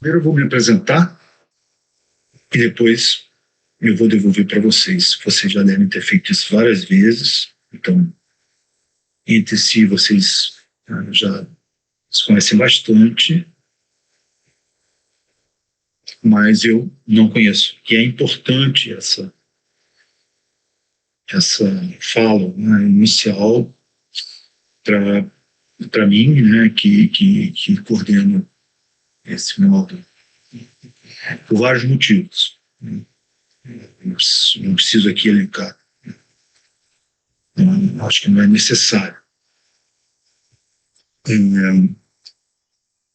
Primeiro eu vou me apresentar e depois eu vou devolver para vocês. Vocês já devem ter feito isso várias vezes, então, entre si, vocês já se conhecem bastante, mas eu não conheço. E é importante essa fala, né, inicial para mim, né, que coordeno esse módulo, por vários motivos. Não preciso aqui elencar. Acho que não é necessário.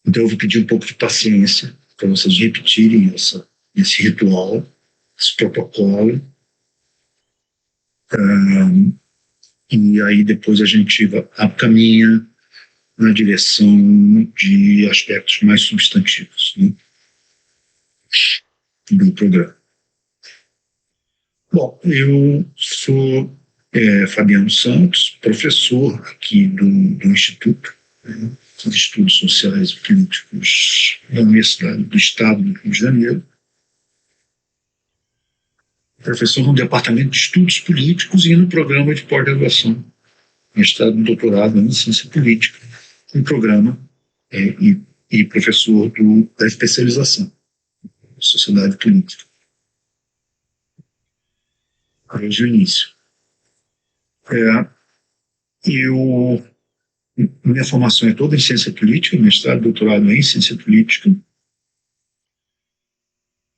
Então eu vou pedir um pouco de paciência para vocês repetirem esse ritual, esse protocolo, e aí depois a gente caminha na direção de aspectos mais substantivos, né, do programa. Bom, eu sou Fabiano Santos, professor aqui do Instituto, né, de Estudos Sociais e Políticos da Universidade do Estado do Rio de Janeiro, professor no Departamento de Estudos Políticos e no programa de pós-graduação, mestrado e doutorado em Ciência Política, no programa e professor da especialização em Sociedade Política, desde o início. Minha formação é toda em Ciência Política, mestrado e doutorado em Ciência Política.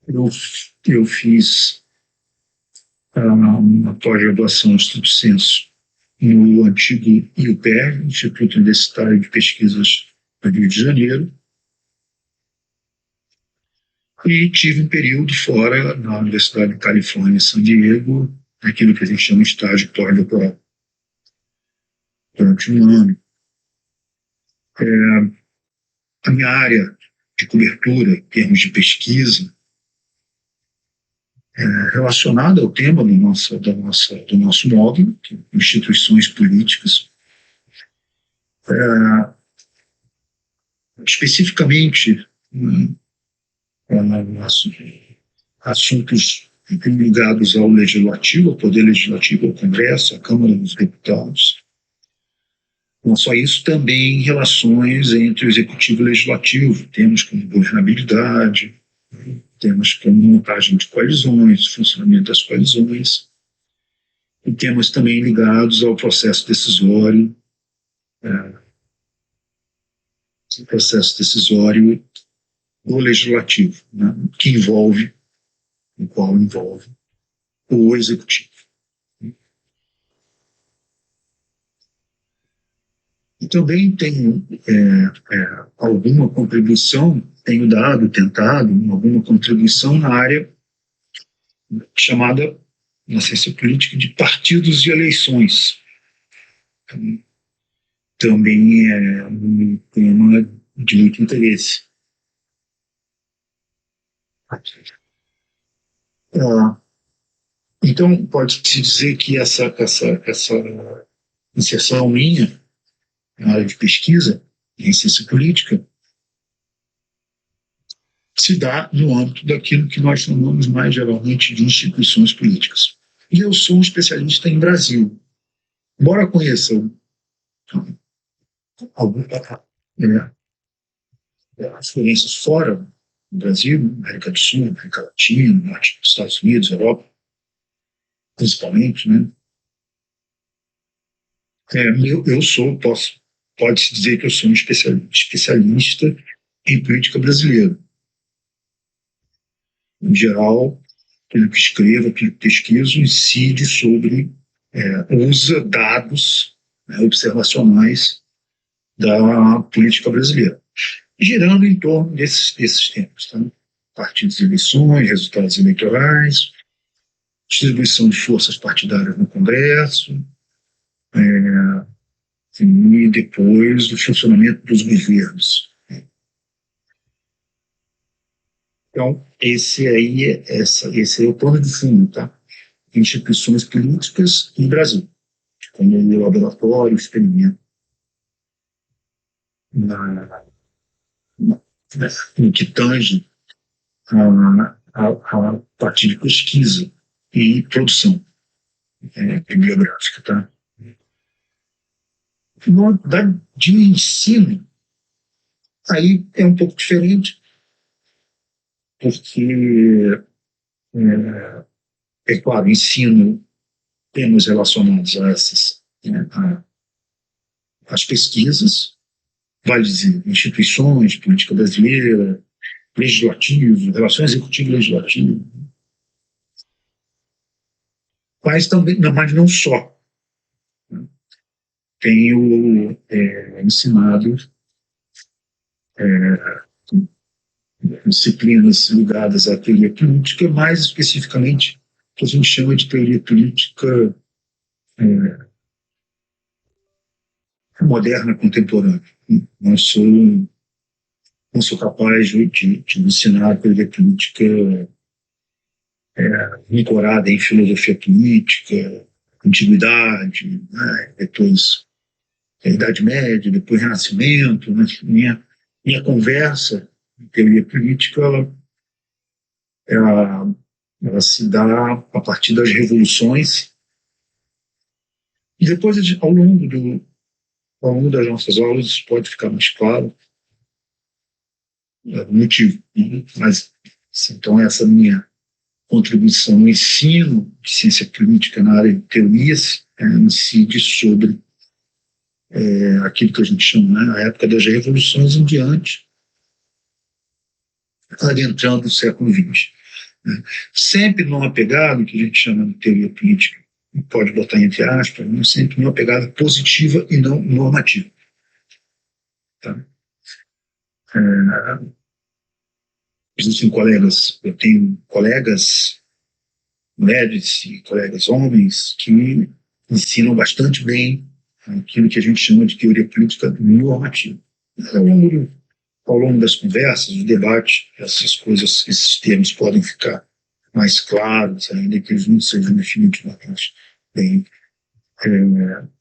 Eu fiz a pós-graduação estricto sensu no antigo IUPER, Instituto Universitário de Pesquisas do Rio de Janeiro, e tive um período fora na Universidade de Califórnia, San Diego, aquilo que a gente chama de estágio pós-doutoral, durante um ano. A minha área de cobertura, em termos de pesquisa, relacionada ao tema do nosso módulo, instituições políticas, especificamente assuntos ligados ao legislativo, ao poder legislativo, ao Congresso, à Câmara dos Deputados. Não só isso, também relações entre o executivo e o legislativo, temas como governabilidade, temas como montagem de coalizões, funcionamento das coalizões, e temas também ligados ao processo decisório, do legislativo, né, o qual envolve o executivo. E também tenho alguma contribuição, tentado alguma contribuição na área chamada, na ciência política, de partidos e eleições. Também é um tema de muito interesse. Então, pode-se dizer que essa inserção minha na área de pesquisa em ciência política se dá no âmbito daquilo que nós chamamos mais geralmente de instituições políticas. E eu sou um especialista em Brasil. Embora conheça as experiências fora do Brasil, América do Sul, América Latina, Norte dos Estados Unidos, Europa, principalmente, né? Pode-se dizer que eu sou um especialista em política brasileira. Em geral, aquilo que escrevo, aquilo que pesquiso, incide sobre, usa dados, né, observacionais da política brasileira, girando em torno desses temas. Tá? Partidos de eleições, resultados eleitorais, distribuição de forças partidárias no Congresso, e depois o funcionamento dos governos. Então, esse é o plano de fundo, tá? Instituições políticas e Brasil, como laboratório, experimento né, no que tange a parte de pesquisa e produção bibliográfica. Tá? De ensino, aí é um pouco diferente, porque, claro, ensino temas relacionados a essas, né, as pesquisas, vale dizer, instituições, política brasileira, legislativo, relações executivo-legislativo, mas também, mas não só. Tenho ensinado disciplinas ligadas à teoria política, mais especificamente o que a gente chama de teoria política moderna, contemporânea. Não sou, não sou capaz de ensinar a teoria política ancorada em filosofia política, antiguidade, né? Depois a Idade Média, depois Renascimento. Né? Minha conversa em teoria política ela se dá a partir das revoluções e depois, ao longo das nossas aulas, isso pode ficar mais claro, o motivo. Mas, então, essa minha contribuição no ensino de ciência política na área de teorias incide sobre aquilo que a gente chama, né, a época das revoluções em diante, adentrando o século XX. Né? Sempre numa pegada que a gente chama de teoria política, pode botar entre aspas, mas sempre numa pegada positiva e não normativa. Tá? Existem colegas, eu tenho colegas mulheres e colegas homens que ensinam bastante bem aquilo que a gente chama de teoria política normativa. Ao longo das conversas, do debate, essas coisas, esses termos podem ficar mais claros, ainda que eles não sejam definitivamente bem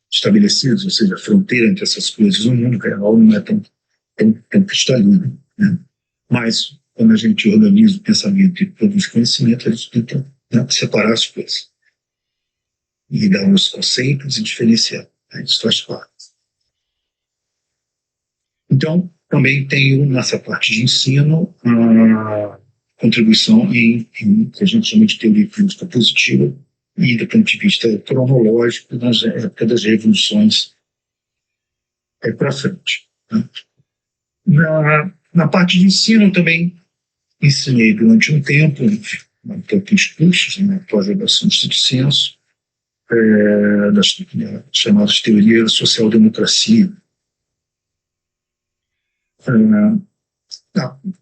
estabelecidos, ou seja, a fronteira entre essas coisas no mundo real não é tão cristalina. Né? Mas, quando a gente organiza o pensamento e produz conhecimento, a gente tenta separar as coisas e dar os conceitos e diferenciar. Né? Isso faz parte. Então, também tenho nessa parte de ensino a contribuição em que a gente chama de teoria política positiva e do ponto de vista cronológico nas épocas das revoluções para frente. Né? Na parte de ensino eu também ensinei durante um tempo uns cursos, né, pós-graduação de senso, das chamadas teorias da social-democracia.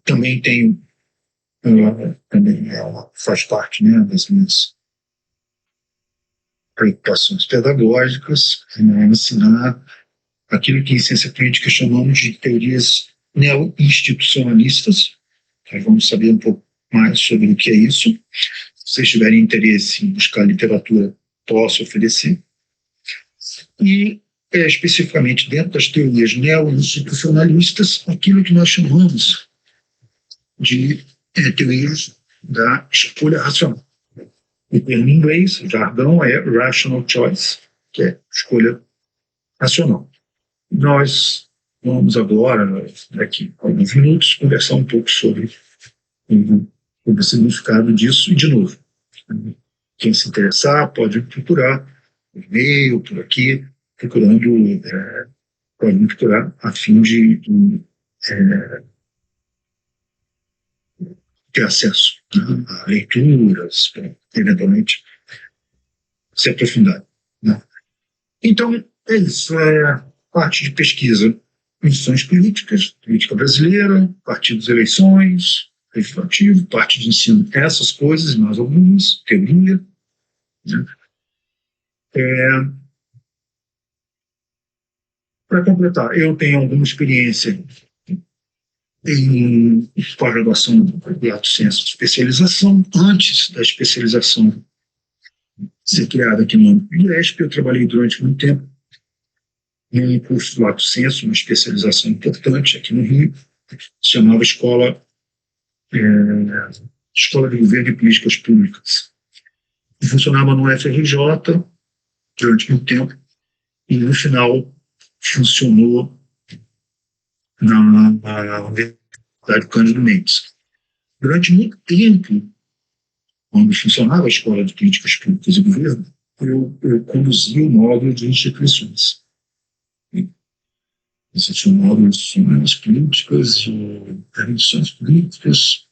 Também tenho, também faz parte, né, das minhas preocupações pedagógicas, ensinar aquilo que em ciência política chamamos de teorias neo-institucionalistas. Nós vamos saber um pouco mais sobre o que é isso. Se vocês tiverem interesse em buscar literatura, posso oferecer. E, especificamente dentro das teorias neo-institucionalistas, aquilo que nós chamamos de teorias da escolha racional. O termo em inglês, o jargão, é rational choice, que é escolha racional. Nós vamos agora, daqui a alguns minutos, conversar um pouco sobre o significado disso. E, de novo, quem se interessar pode procurar por e-mail, por aqui, pode me procurar a fim de ter acesso, né, a leituras, eventualmente se aprofundar. Né? Então, é isso. Parte de pesquisa, instituições políticas, política brasileira, partidos, eleições, legislativo, parte de ensino, essas coisas, mais algumas, teoria. Né? Para completar, eu tenho alguma experiência em pós-graduação de lato sensu de especialização. Antes da especialização ser criada aqui no IESP, eu trabalhei durante muito tempo em um curso de lato sensu, uma especialização importante aqui no Rio, se chamava Escola de Governo e Políticas Públicas. E funcionava no FRJ durante muito tempo, e no final funcionou na Universidade Cândido Mendes. Durante muito tempo, quando funcionava a Escola de Políticas Públicas e Governo, eu conduzi o módulo de instituições. Existia um módulo de instituições políticas, de instituições políticas,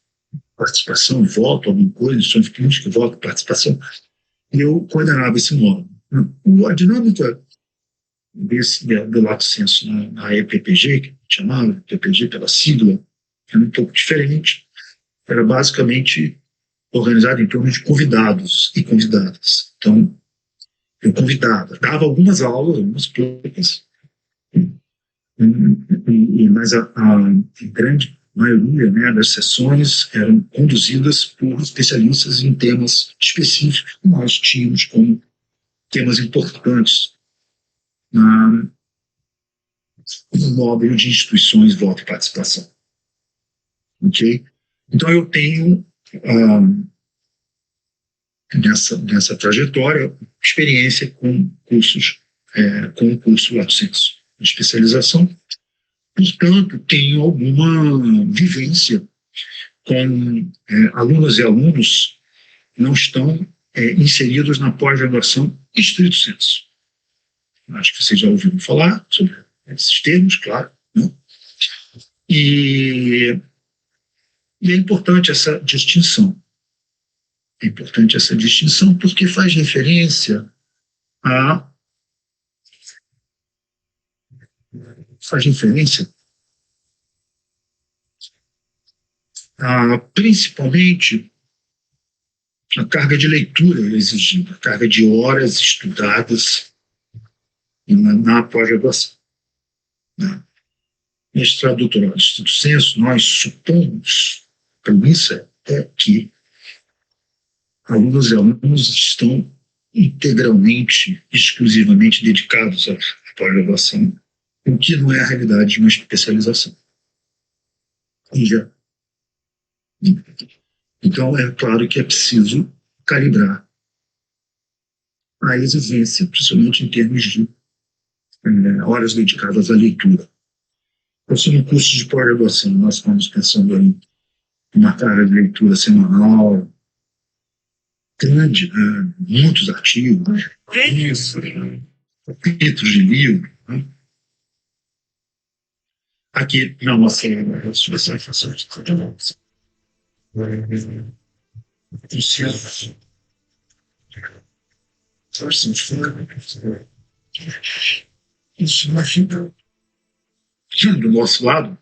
participação, voto, alguma coisa, instituições políticas, voto, participação. E eu coordenava esse módulo. A dinâmica do lato senso na EPPG, que chamava EPPG pela sigla, era um pouco diferente. Era basicamente organizado em torno de convidados e convidadas. Então, eu convidava, dava algumas aulas, algumas poucas, mas a grande maioria, né, das sessões eram conduzidas por especialistas em temas específicos que nós tínhamos como temas importantes no módulo de instituições, voto e participação. Ok? Então, eu tenho, nessa trajetória, experiência com cursos, com o curso Lato Senso de especialização. Portanto, tenho alguma vivência com alunas e alunos que não estão inseridos na pós-graduação estrito senso. Acho que vocês já ouviram falar sobre esses termos, claro. Né? E é importante essa distinção. É importante essa distinção porque faz referência principalmente a carga de leitura exigida, a carga de horas estudadas na pós-graduação. Mestrado, doutorado, estrito senso, nós supomos, a premissa é que alunos e alunos estão integralmente, exclusivamente dedicados à pós-graduação, o que não é a realidade de uma especialização. Então, é claro que é preciso calibrar a exigência, principalmente em termos de horas dedicadas à leitura. Então, no curso de pós-graduação, nós estamos pensando em uma carga de leitura semanal grande, né? Muitos artigos, capítulos de livro. Né? Aqui na nossa especialização de tratamento. Isso imagina do nosso lado,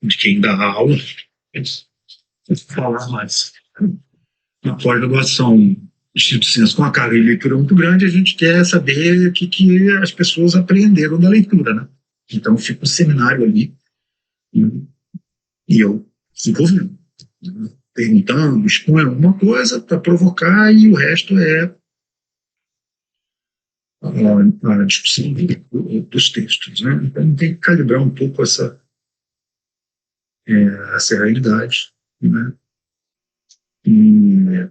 de quem dá aula, falar mais. Na pós-graduação estrito senso com a carga de leitura muito grande, a gente quer saber o que as pessoas aprenderam da leitura, né? Então fica um seminário ali e eu fico ouvindo, perguntando, exponho alguma coisa para provocar e o resto é a discussão dos textos, né? Então tem que calibrar um pouco essa realidade, né? E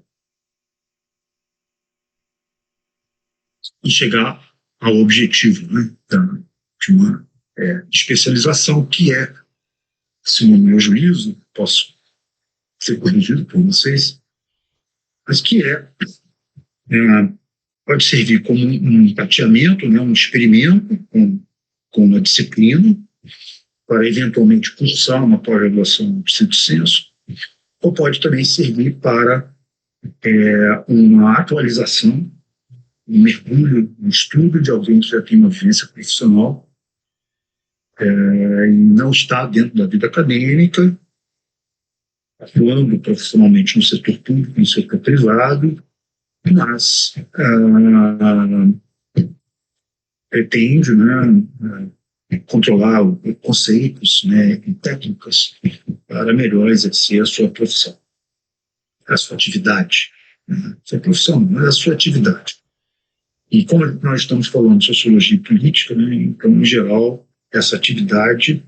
chegar ao objetivo, né? De uma especialização que se no meu juízo, posso ser corrigido por vocês, mas que pode servir como um tateamento, né, um experimento com uma disciplina, para eventualmente cursar uma pós-graduação de estrito senso, ou pode também servir para uma atualização, um mergulho, um estudo de alguém que já tem uma vivência profissional e não está dentro da vida acadêmica, atuando profissionalmente no setor público, no setor privado, mas pretende, né, controlar conceitos, né, e técnicas para melhor exercer a sua profissão, a sua atividade. Né? Sua profissão, mas a sua atividade. E como nós estamos falando de sociologia e política, né, então, em geral, essa atividade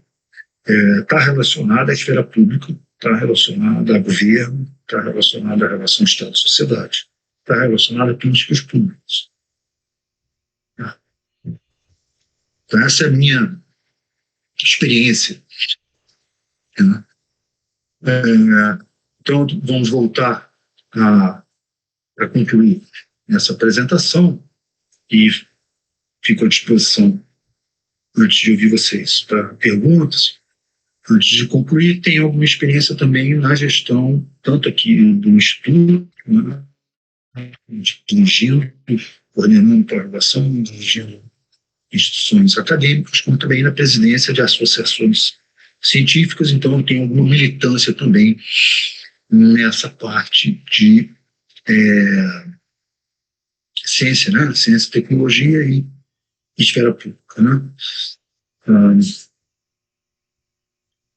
está relacionada à esfera pública, está relacionada a governo, está relacionada à relação Estado-sociedade, está relacionada a políticas públicas. Então, essa é a minha experiência. Né? Então, vamos voltar para concluir essa apresentação e fico à disposição antes de ouvir vocês para perguntas. Antes de concluir, tenho alguma experiência também na gestão, tanto aqui do Instituto, né, dirigindo, coordenando pós-graduação, dirigindo instituições acadêmicas, como também na presidência de associações científicas. Então, eu tenho alguma militância também nessa parte de ciência, né? Ciência, tecnologia e esfera pública. Né?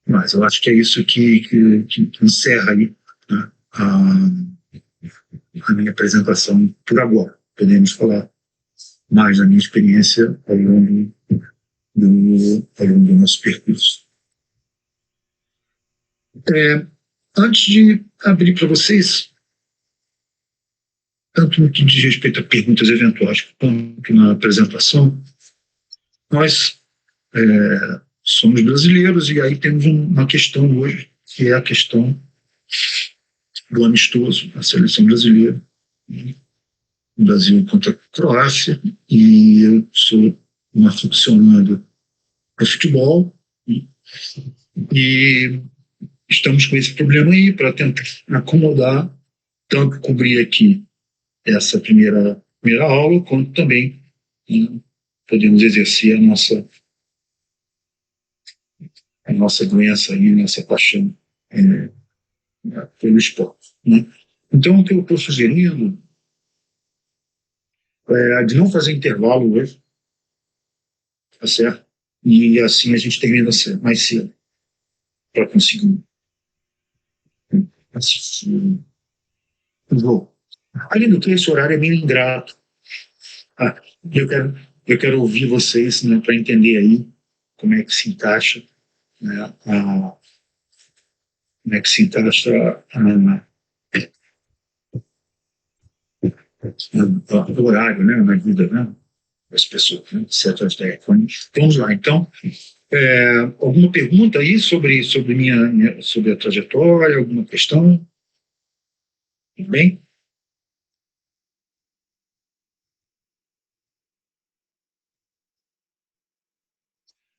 Mas eu acho que é isso que encerra aí, né, a minha apresentação por agora. Podemos falar mais da minha experiência ao longo do nosso percurso. Antes de abrir para vocês, tanto no que diz respeito a perguntas eventuais quanto na apresentação, nós somos brasileiros e aí temos uma questão hoje, que é a questão do amistoso, a seleção brasileira, o Brasil contra a Croácia, e eu sou um aficionado ao futebol e estamos com esse problema aí para tentar acomodar, tanto cobrir aqui essa primeira aula, quanto também podemos exercer a nossa doença aí, nossa paixão pelo esporte. Né? Então, o que eu estou sugerindo é de não fazer intervalo hoje, tá certo? E assim a gente termina mais cedo, para conseguir assistir o jogo. Além do que, esse horário é meio ingrato. Eu quero ouvir vocês, né, para entender aí como é que se encaixa, né, como é que se encaixa o horário, né, na vida, né, das pessoas, né, certas ideias. Vamos lá, então. Alguma pergunta aí sobre sobre a trajetória, alguma questão? Tudo bem?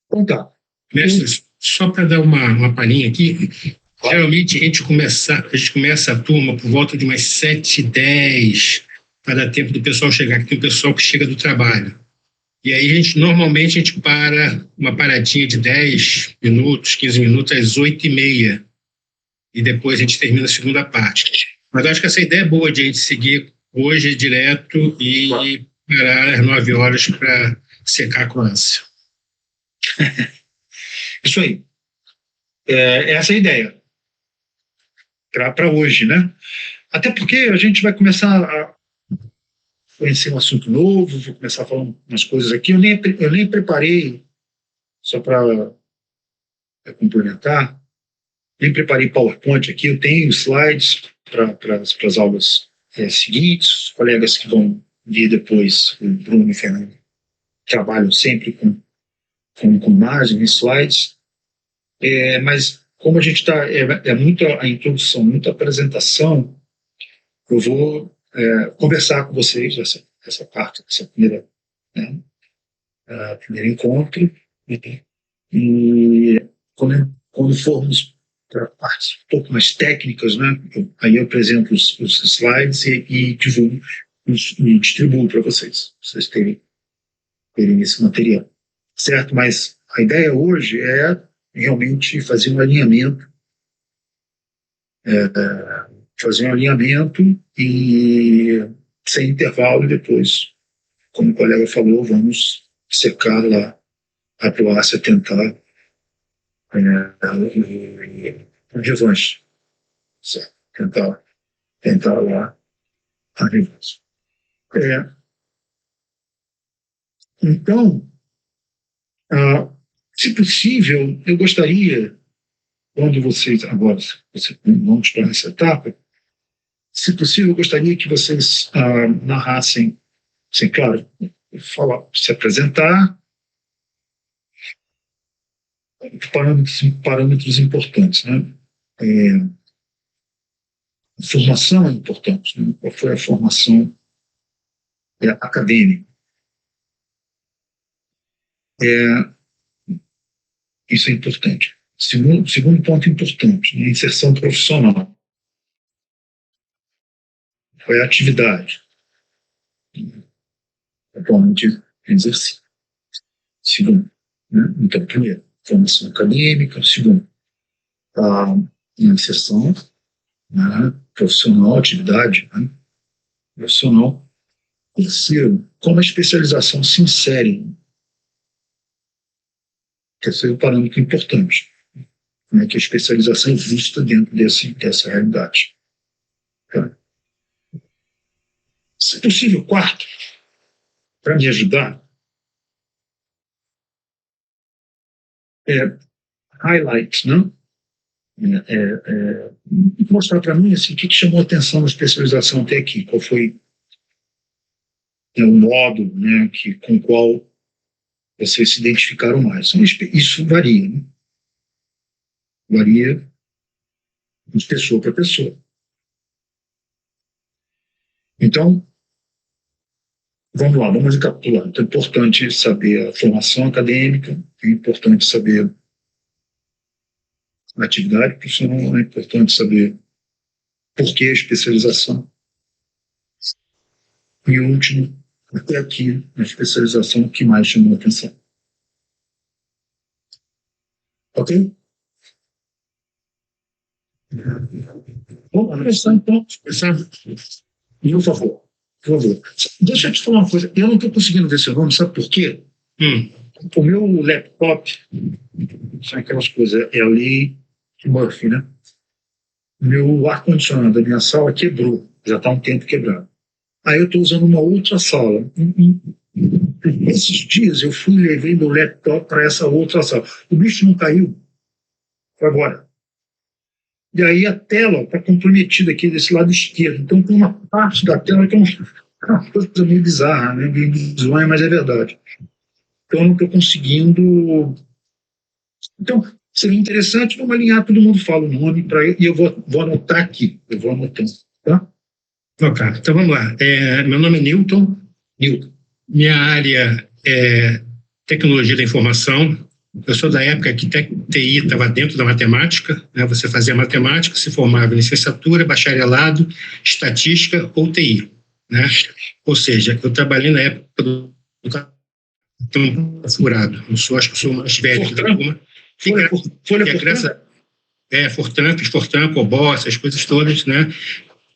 Então tá. Mestre, só para dar uma palhinha aqui, geralmente a gente começa a turma por volta de umas 7h10, para dar tempo do pessoal chegar, que tem o pessoal que chega do trabalho. E aí, normalmente, a gente para uma paradinha de 10 minutos, 15 minutos, às 8h30. E depois a gente termina a segunda parte. Mas eu acho que essa ideia é boa de a gente seguir hoje direto e parar às 9 horas para secar a Croácia. Isso aí. Essa é a ideia para hoje, né? Até porque a gente vai começar a conhecer um assunto novo, vou começar a falar umas coisas aqui. Eu nem preparei, só para complementar, nem preparei PowerPoint aqui. Eu tenho slides para as aulas seguintes. Os colegas que vão vir depois, o Bruno e o Fernando, trabalham sempre com imagem e slides. Mas como a gente está, muita a introdução, muita apresentação, eu vou conversar com vocês essa parte, essa primeira, né, primeiro encontro, e quando formos para partes um pouco mais técnicas, né, aí eu apresento os slides e divulgo e distribuo para vocês terem esse material, certo? Mas a ideia hoje é realmente fazer um alinhamento, e sem intervalo, e depois, como o colega falou, vamos secar lá a Croácia, tentar a revanche, certo? Tentar lá a revanche. Então, Se possível, eu gostaria, quando vocês, agora, vamos para essa etapa, se possível, eu gostaria que vocês narrassem, assim, claro, se apresentar, parâmetros importantes, né? A formação é importante, né? Qual foi a formação acadêmica? Isso é importante. Segundo ponto importante, né? Inserção profissional. Foi a atividade. Atualmente, exercício. Segundo, né? Então, primeiro, formação acadêmica. Segundo, a inserção, né? Profissional, atividade, né? Profissional. Terceiro, como a especialização se insere. Esse é o parâmetro importante, né? Que a especialização exista dentro dessa realidade. Tá? Se possível, quarto, para me ajudar, highlights, né? Mostrar para mim assim, o que chamou a atenção na especialização até aqui, qual foi o modo, né, com o qual vocês se identificaram mais. Isso varia, né? Varia de pessoa para pessoa. Então, vamos lá, vamos recapitular. Então, é importante saber a formação acadêmica, é importante saber a atividade profissional, é importante saber por que a especialização. E o último, até aqui, a especialização que mais chamou a atenção. Ok? Vamos começar, então. Por favor. Deixa eu te falar uma coisa. Eu não estou conseguindo ver seu nome, sabe por quê? O meu laptop, são aquelas coisas, é ali Murphy, né? Meu ar-condicionado da minha sala quebrou. Já está um tempo quebrado. Aí eu estou usando uma outra sala. Esses dias eu fui e levei meu laptop para essa outra sala. O bicho não caiu. Foi agora. E aí a tela está comprometida aqui desse lado esquerdo. Então tem uma parte da tela que é uma coisa meio bizarra, né? Meio bizonha, mas é verdade. Então eu não estou conseguindo. Então seria interessante vamos alinhar, todo mundo fala o nome e eu vou anotar aqui. Eu vou anotando, tá? Ok, então vamos lá. Meu nome é Newton. Minha área é tecnologia da informação. Eu sou da época que TI estava dentro da matemática, né? Você fazia matemática, se formava em licenciatura, bacharelado, estatística ou TI, né? Ou seja, eu trabalhei na época do campo furado. Acho que eu sou o mais velho da turma. Fortran, COBOL, essas coisas todas, né?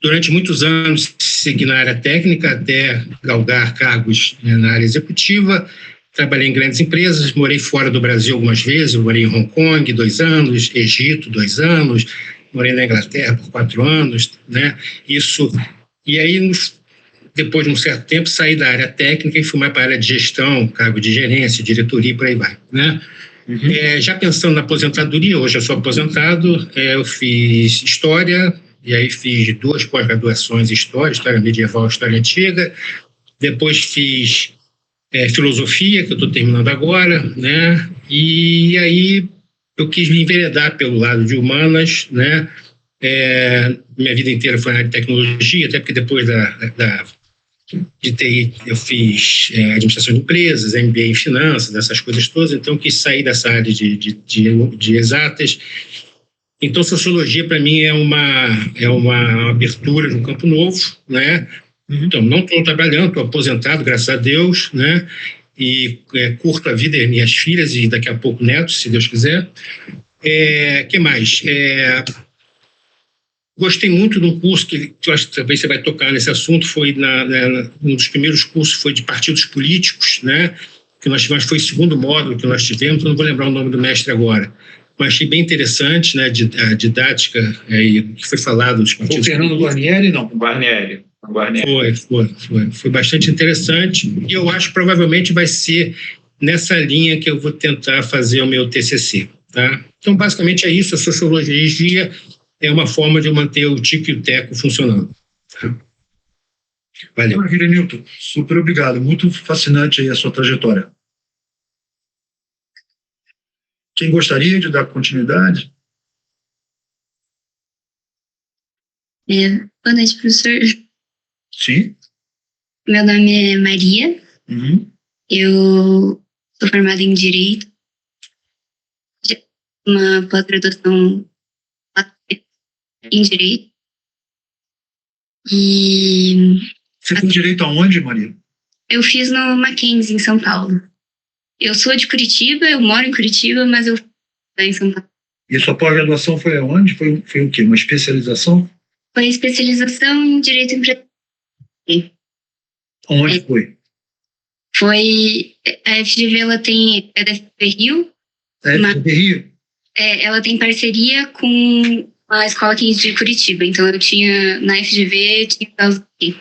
Durante muitos anos, segui na área técnica até galgar cargos, né, na área executiva. Trabalhei em grandes empresas, morei fora do Brasil algumas vezes, eu morei em Hong Kong 2 anos, Egito 2 anos, morei na Inglaterra por 4 anos, né? E aí, depois de um certo tempo, saí da área técnica e fui mais para a área de gestão, cargo de gerência, diretoria e por aí vai, né? Já pensando na aposentadoria, hoje eu sou aposentado, eu fiz História, e aí fiz 2 pós-graduações em História medieval e História antiga, depois fiz Filosofia, que eu estou terminando agora, né? E aí eu quis me enveredar pelo lado de Humanas, né? Minha vida inteira foi na área de tecnologia, até porque depois de TI eu fiz administração de empresas, MBA em finanças, essas coisas todas, então quis sair dessa área de exatas. Então, sociologia, para mim, é uma abertura de um campo novo, né? Então, não estou trabalhando, estou aposentado, graças a Deus, né? E curto a vida e minhas filhas e daqui a pouco netos, se Deus quiser. Que mais? Gostei muito de um curso que eu acho que talvez você vai tocar nesse assunto, foi um dos primeiros cursos foi de partidos políticos, né? Que nós tivemos, foi o segundo módulo que nós tivemos, não vou lembrar o nome do mestre agora, mas achei bem interessante, né, a didática que foi falado dos partidos. O Fernando Guarnieri, não? Guarnieri. Foi bastante interessante e eu acho que provavelmente vai ser nessa linha que eu vou tentar fazer o meu TCC. Tá? Então, basicamente é isso. A sociologia é uma forma de manter o TIC e o TECO funcionando. Tá? Valeu. Maravilha, Newton. Super obrigado. Muito fascinante aí a sua trajetória. Quem gostaria de dar continuidade? Boa noite, professor. Sim. Meu nome é Maria. Eu sou formada em Direito. Uma pós-graduação em Direito. E você tem direito aonde, Maria? Eu fiz no Mackenzie, em São Paulo. Eu sou de Curitiba, eu moro em Curitiba, mas eu estou em São Paulo. E a sua pós-graduação foi aonde? Foi o quê? Uma especialização? Foi especialização em Direito Empresarial. Onde foi? Foi... A FGV, ela tem... É da FGV Rio. É da FGV Rio? Ela tem parceria com a Escola 15 de Curitiba. Então, eu tinha... Na FGV, tinha aqui.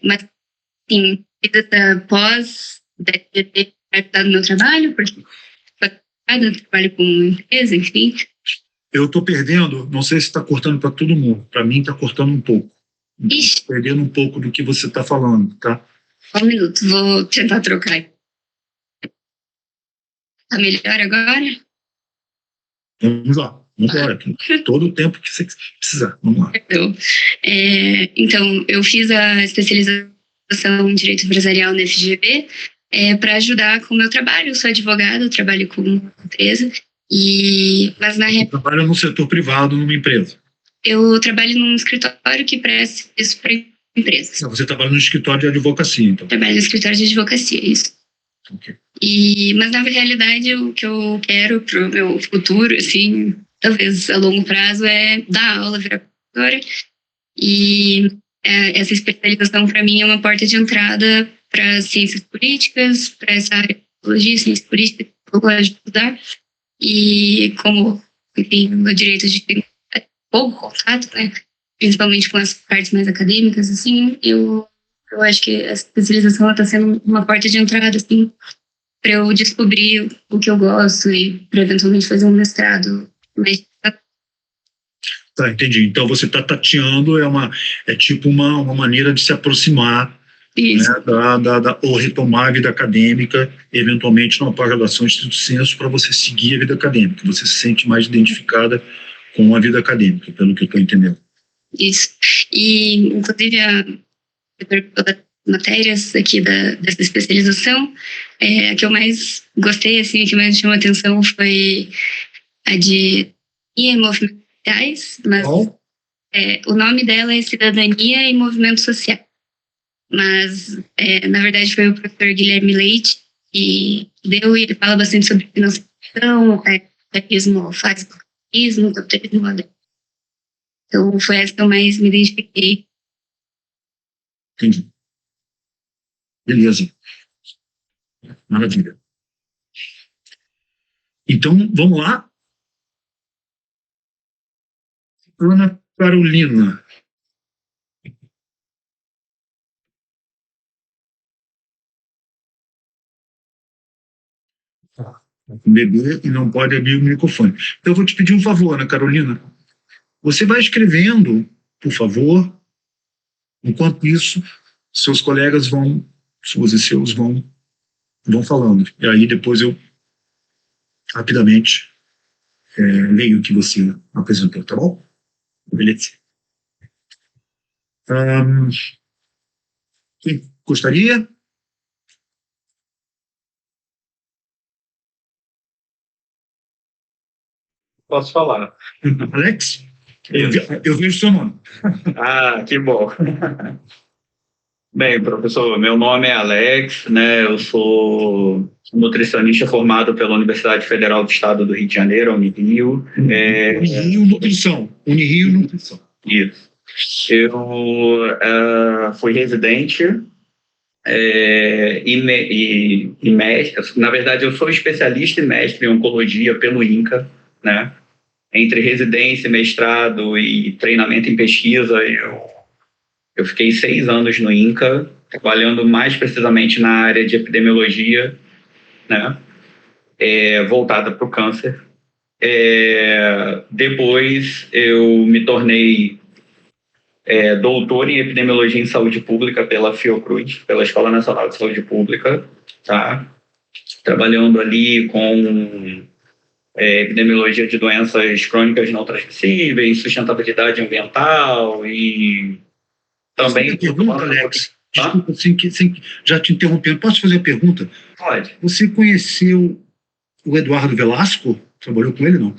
Mas, sim, fiz essa pós da FGV para ajudar no meu trabalho, porque eu trabalho com empresa, enfim. Eu estou perdendo, não sei se está cortando para todo mundo, para mim está cortando um pouco. Estou perdendo um pouco do que você está falando, tá? Só um minuto, vou tentar trocar. Está melhor agora? Vamos lá, vamos embora. Todo o tempo que você precisar, vamos lá. Então, eu fiz a especialização em Direito Empresarial na FGV para ajudar com o meu trabalho. Eu sou advogada, eu trabalho com empresa. Mas na Você trabalha no setor privado, numa empresa? Eu trabalho num escritório que presta isso para empresas. Você trabalha no escritório de advocacia, então? Trabalho no escritório de advocacia, isso. Okay. Mas, na realidade, o que eu quero para o meu futuro, assim, talvez a longo prazo, é dar aula, virar professora. E essa especialização, para mim, é uma porta de entrada para ciências políticas, para essa área de psicologia, ciências políticas, que eu gosto de estudar. E como, enfim, no direito de ter pouco contato, né, principalmente com as partes mais acadêmicas, assim, eu acho que a especialização está sendo uma porta de entrada, assim, para eu descobrir o que eu gosto e para eventualmente fazer um mestrado. Tá, entendi. Então você está tateando, é tipo uma maneira de se aproximar, né, ou retomar a vida acadêmica, eventualmente numa pós-graduação de estrito senso, para você seguir a vida acadêmica. Você se sente mais identificada com a vida acadêmica, pelo que eu estou entendendo. Isso. E, inclusive, das matérias aqui dessa especialização, a que eu mais gostei, assim, a que mais me chamou a atenção foi a de Cidadania e Movimentos Sociais, mas o nome dela é Cidadania e Movimentos Sociais. Mas, na verdade, foi o professor Guilherme Leite que deu, e ele fala bastante sobre financiação, capitalismo fásico, capitalismo moderno. Então, foi essa que eu mais me identifiquei. Entendi. Beleza. Maravilha. Então, vamos lá. Ana Carolina. Bebê e não pode abrir o microfone. Então, eu vou te pedir um favor, Ana Carolina. Você vai escrevendo, por favor. Enquanto isso, seus colegas suas e seus vão falando. E aí, depois eu, rapidamente, leio o que você apresentou, tá bom? Beleza. Quem gostaria? Posso falar. Alex? Eu vejo seu nome. Ah, que bom. Bem, professor, meu nome é Alex, né? Eu sou nutricionista formado pela Universidade Federal do Estado do Rio de Janeiro, Unirio. Unirio Nutrição. Isso. Eu fui residente e mestre. Na verdade, eu sou especialista e mestre em oncologia pelo INCA, né? Entre residência, mestrado e treinamento em pesquisa, eu Eu fiquei 6 anos no INCA, trabalhando mais precisamente na área de epidemiologia, né? Voltada para o câncer. Depois eu me tornei doutor em epidemiologia em saúde pública pela Fiocruz, pela Escola Nacional de Saúde Pública, tá? Trabalhando ali com epidemiologia de doenças crônicas não transmissíveis, sustentabilidade ambiental e também... Posso fazer uma pergunta, Alex? Desculpa, já te interrompendo. Posso fazer a pergunta? Pode. Você conheceu o Eduardo Velasco? Trabalhou com ele, não?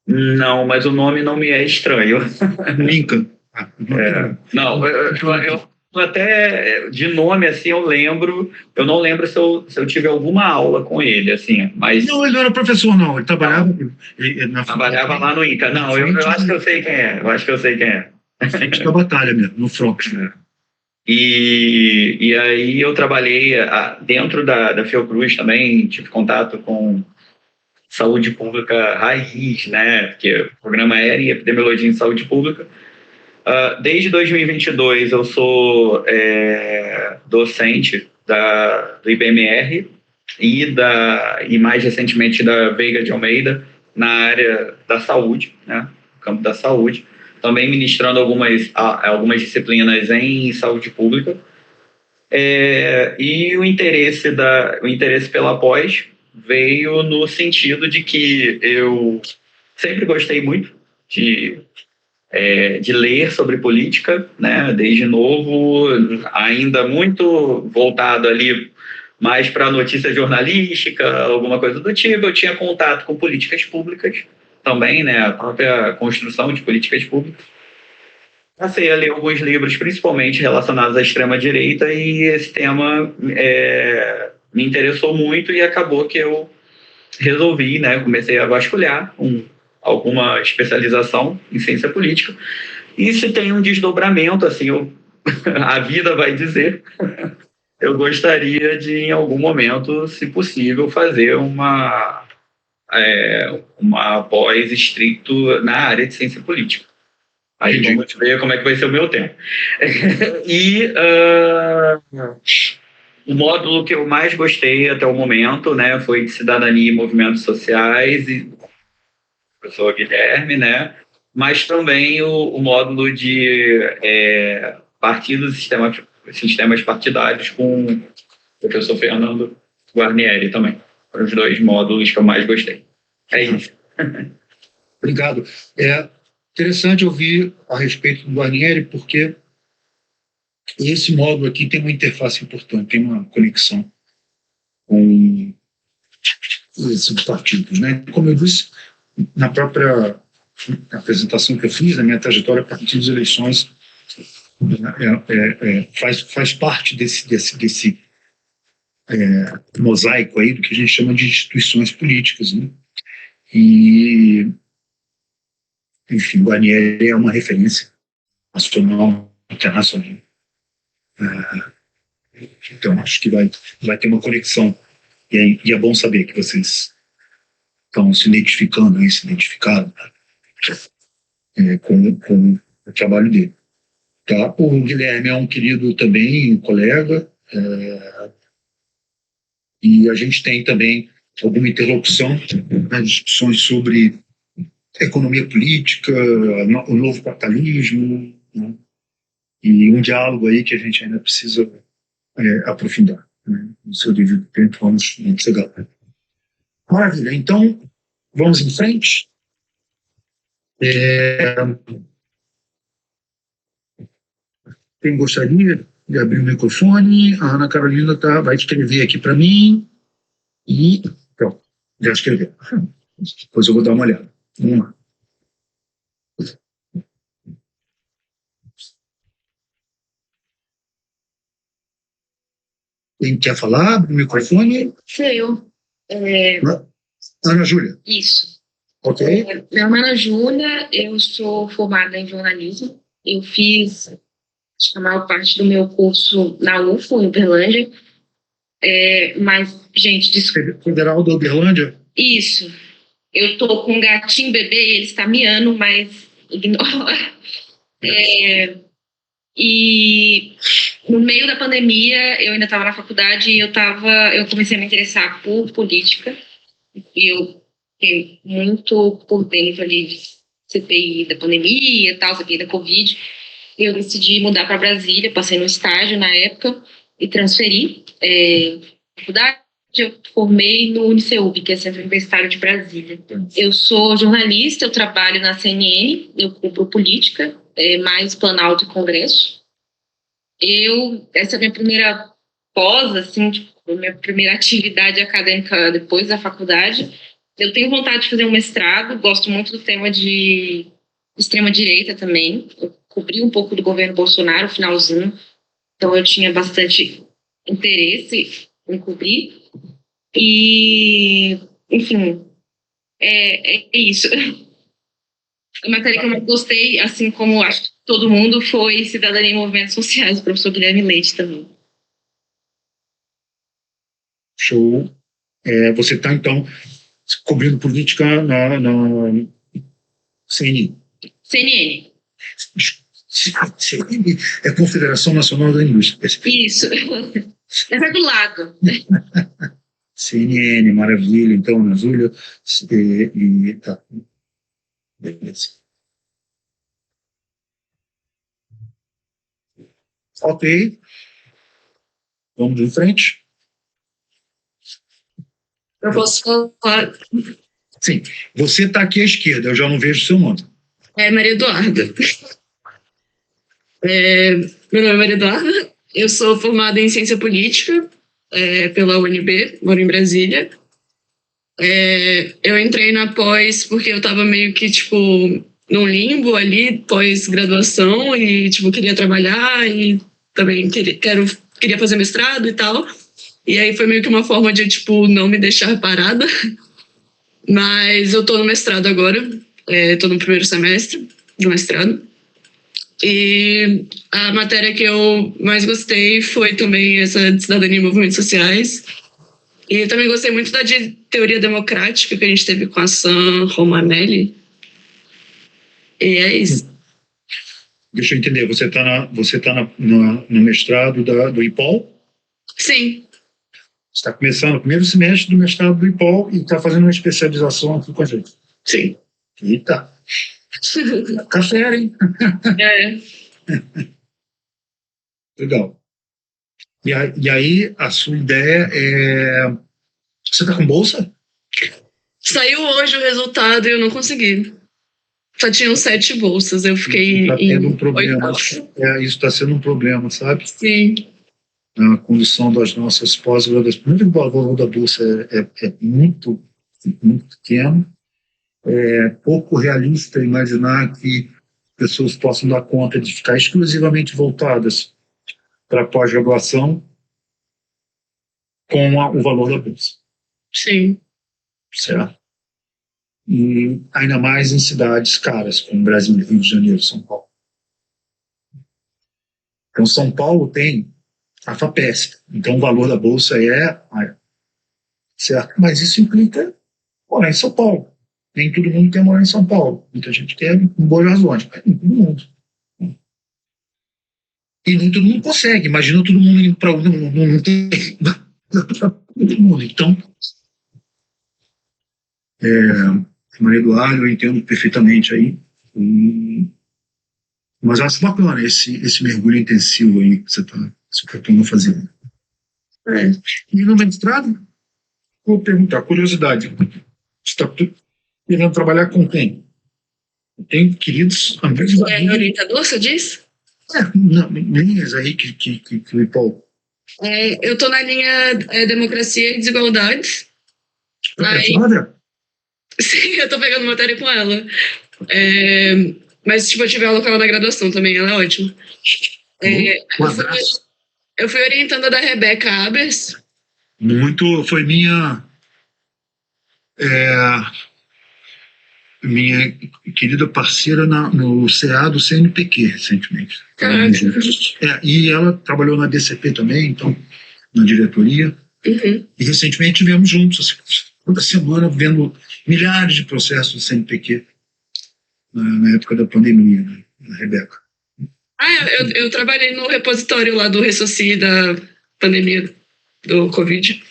Não, mas o nome não me é estranho. No INCA? Não, eu até de nome assim eu lembro. Eu não lembro se eu tive alguma aula com ele, assim, mas... Não, ele não era professor, não. Ele trabalhava... Trabalhava lá no INCA. Não, eu acho que eu sei quem é. Eu acho que eu sei quem é. Frente da batalha mesmo, no front. E aí eu trabalhei dentro da Fiocruz também, tive contato com saúde pública raiz, né? Porque o programa era em epidemiologia em saúde pública. Desde 2022 eu sou docente do IBMR e mais recentemente da Veiga de Almeida na área da saúde, né? No campo da saúde. Também ministrando algumas disciplinas em saúde pública. E o interesse pela pós veio no sentido de que eu sempre gostei muito de ler sobre política, né? Desde novo, ainda muito voltado ali mais para notícia jornalística, alguma coisa do tipo. Eu tinha contato com políticas públicas também, né? A própria construção de políticas públicas. Passei a ler alguns livros, principalmente relacionados à extrema-direita, e esse tema me interessou muito e acabou que eu resolvi, né? Comecei a vasculhar alguma especialização em ciência política. E se tem um desdobramento, assim, a vida vai dizer, eu gostaria de, em algum momento, se possível, fazer uma pós estricto na área de ciência política. Aí vamos ver como é que vai ser o meu tempo. E o módulo que eu mais gostei até o momento, né, foi de cidadania e movimentos sociais, e o professor Guilherme, né, mas também o módulo de partidos e sistemas partidários com o professor Fernando Guarnieri também. Foram os 2 módulos que eu mais gostei. É isso. Obrigado. Interessante ouvir a respeito do Guarnieri, porque esse módulo aqui tem uma interface importante, tem uma conexão com esses partidos, né? Como eu disse, na própria apresentação que eu fiz, na minha trajetória a partir das eleições, faz parte desse mosaico aí do que a gente chama de instituições políticas, né? E enfim, Guarnieri é uma referência nacional, internacional. Então, acho que vai ter uma conexão. E é bom saber que vocês estão se identificando, com o trabalho dele. Tá? O Guilherme é um querido também, um colega, e a gente tem também alguma interlocução nas discussões sobre economia política, o novo capitalismo, né? E um diálogo aí que a gente ainda precisa aprofundar, né? No seu devido tempo, vamos chegar. Maravilha, então vamos em frente. Quem gostaria de abrir o microfone? A Ana Carolina vai escrever aqui para mim e pronto, já escreveu. Depois eu vou dar uma olhada. Vamos lá. Quem quer falar? Abre o microfone. Sou eu. Ana Júlia. Isso. Ok. Meu nome é Ana Júlia, eu sou formada em jornalismo. Eu fiz a maior parte do meu curso na UFO, em Uberlândia. Mas, gente, desculpa. Federal da Uberlândia? Isso. Eu tô com um gatinho bebê e ele está miando, mas ignora. E no meio da pandemia, eu ainda estava na faculdade e eu comecei a me interessar por política. E eu fiquei muito por dentro ali de CPI da pandemia e tal, CPI da Covid. E eu decidi mudar para Brasília, passei no estágio na época e transferi a faculdade. Eu formei no UniCeub, que é Centro Universitário de Brasília. Eu sou jornalista, eu trabalho na CNN, eu cubro política, mais Planalto e Congresso. Essa é a minha primeira pós, assim, tipo, minha primeira atividade acadêmica depois da faculdade. Eu tenho vontade de fazer um mestrado, gosto muito do tema de extrema-direita também. Eu cobri um pouco do governo Bolsonaro, no finalzinho, então eu tinha bastante interesse em cobrir. E, enfim, é isso. A matéria que eu mais gostei, assim como acho que todo mundo, foi Cidadania e Movimentos Sociais, do professor Guilherme Leite também. Show. Você está, então, cobrindo política na CNI. CNN. CNI é Confederação Nacional da Indústria. Isso. Mas é do lado. CNN, maravilha. Então, Ana Júlia, tá. Beleza. Ok. Vamos em frente. Eu posso falar. Sim. Você está aqui à esquerda, eu já não vejo o seu nome. Maria Eduarda. Meu nome é Maria Eduarda. Eu sou formada em Ciência Política pela UNB, moro em Brasília. Eu entrei na pós porque eu estava meio que, tipo, num limbo ali, pós-graduação, e, tipo, queria trabalhar e também queria fazer mestrado e tal. E aí foi meio que uma forma de, tipo, não me deixar parada. Mas eu tô no mestrado agora, tô no primeiro semestre do mestrado. E a matéria que eu mais gostei foi também essa de Cidadania e Movimentos Sociais. E também gostei muito da de Teoria Democrática que a gente teve com a Sam Romanelli. E é isso. Deixa eu entender, você tá no mestrado do IPOL? Sim. Você está começando o primeiro semestre do mestrado do IPOL e está fazendo uma especialização aqui com a gente. Sim. Eita! Café, hein? Legal. E aí, a sua ideia é... Você está com bolsa? Saiu hoje o resultado e eu não consegui. Só tinham 7 bolsas, eu fiquei tá tendo um problema. 8. Isso está sendo um problema, sabe? Sim. A condição das nossas pós-graduações. Primeiro, o valor da bolsa é muito, muito pequeno. É pouco realista imaginar que pessoas possam dar conta de ficar exclusivamente voltadas para a pós-graduação com o valor da bolsa. Sim. Certo? E ainda mais em cidades caras, como Brasília, Rio de Janeiro, São Paulo. Então, São Paulo tem a FAPESP, então o valor da bolsa é maior. Certo? Mas isso implica morar em São Paulo. Nem todo mundo quer morar em São Paulo. Muita gente quer, com boas razões, mas nem todo mundo. E nem todo mundo consegue. Imagina todo mundo indo para não tem todo mundo. Então, Maria Eduarda, eu entendo perfeitamente aí. Mas eu acho bacana esse mergulho intensivo aí que você está se propondo a fazer. E no mestrado, vou perguntar, curiosidade, você está querendo trabalhar com quem? Eu tenho queridos amigos. Orientador, você diz? Linhas aí que o IPOL. Eu estou na linha Democracia e Desigualdades. Flávia? Sim, eu estou pegando matéria com ela. Mas, tipo, eu tive aula com ela na graduação também, ela é ótima. Um abraço. Eu fui orientanda da Rebeca Abers. Foi minha querida parceira no CA do CNPq recentemente. E ela trabalhou na DCP também, então, na diretoria. Uhum. E recentemente estivemos juntos, assim, toda semana, vendo milhares de processos do CNPq na época da pandemia, né, na Rebeca. Eu trabalhei no repositório lá do Ressoci da pandemia do Covid.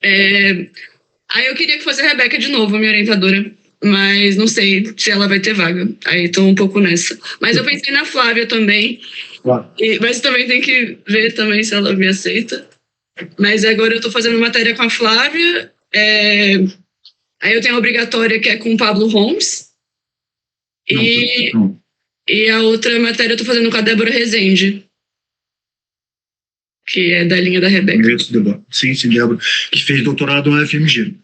Aí eu queria que fosse a Rebeca de novo, minha orientadora, mas não sei se ela vai ter vaga. Aí tô um pouco nessa. Mas eu pensei na Flávia também, Claro. mas também tem que ver também se ela me aceita. Mas agora eu tô fazendo matéria com a Flávia, aí eu tenho a obrigatória que é com o Pablo Holmes, e a outra matéria eu tô fazendo com a Débora Rezende, que é da linha da Rebeca. Sim, Débora, que fez doutorado na FMG.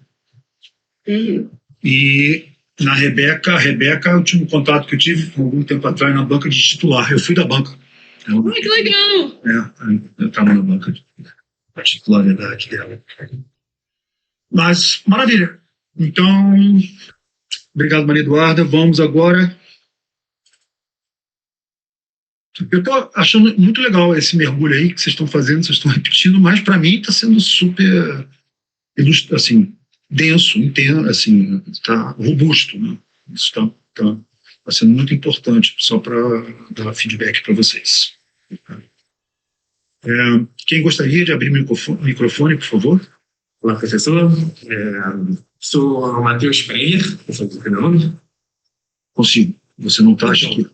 Uhum. E na Rebeca, o último contato que eu tive, algum tempo atrás, na banca de titular. Eu fui da banca. Ai, que legal! Eu estava na banca de titularidade dela. Mas, maravilha. Então, obrigado, Maria Eduarda. Vamos agora... Eu estou achando muito legal esse mergulho aí que vocês estão fazendo, vocês estão repetindo, mas para mim está sendo super, assim, denso, intenso, assim, está robusto, né? Isso está sendo muito importante, só para dar feedback para vocês. Quem gostaria de abrir o microfone, por favor? Olá, professor. Sou Matheus Freire, professor do Fenômeno. Consigo. Você não está aqui.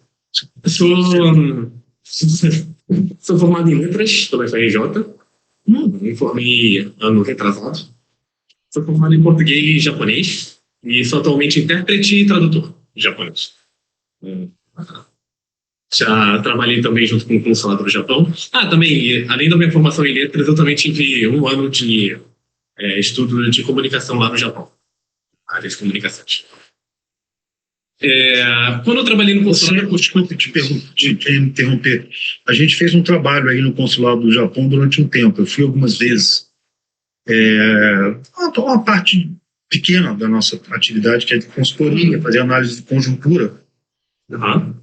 Sou formado em letras pela FRJ. Me formei ano retrasado. Sou formado em português e japonês. E sou atualmente intérprete e tradutor de japonês. Já trabalhei também junto com o consulado do Japão. Também, além da minha formação em letras, eu também tive um ano de estudo de comunicação lá no Japão. Área de comunicações. Quando eu trabalhei no consulado... Desculpe te interromper. A gente fez um trabalho aí no consulado do Japão durante um tempo. Eu fui algumas vezes. Uma parte pequena da nossa atividade, que é de consultoria, fazer análise de conjuntura.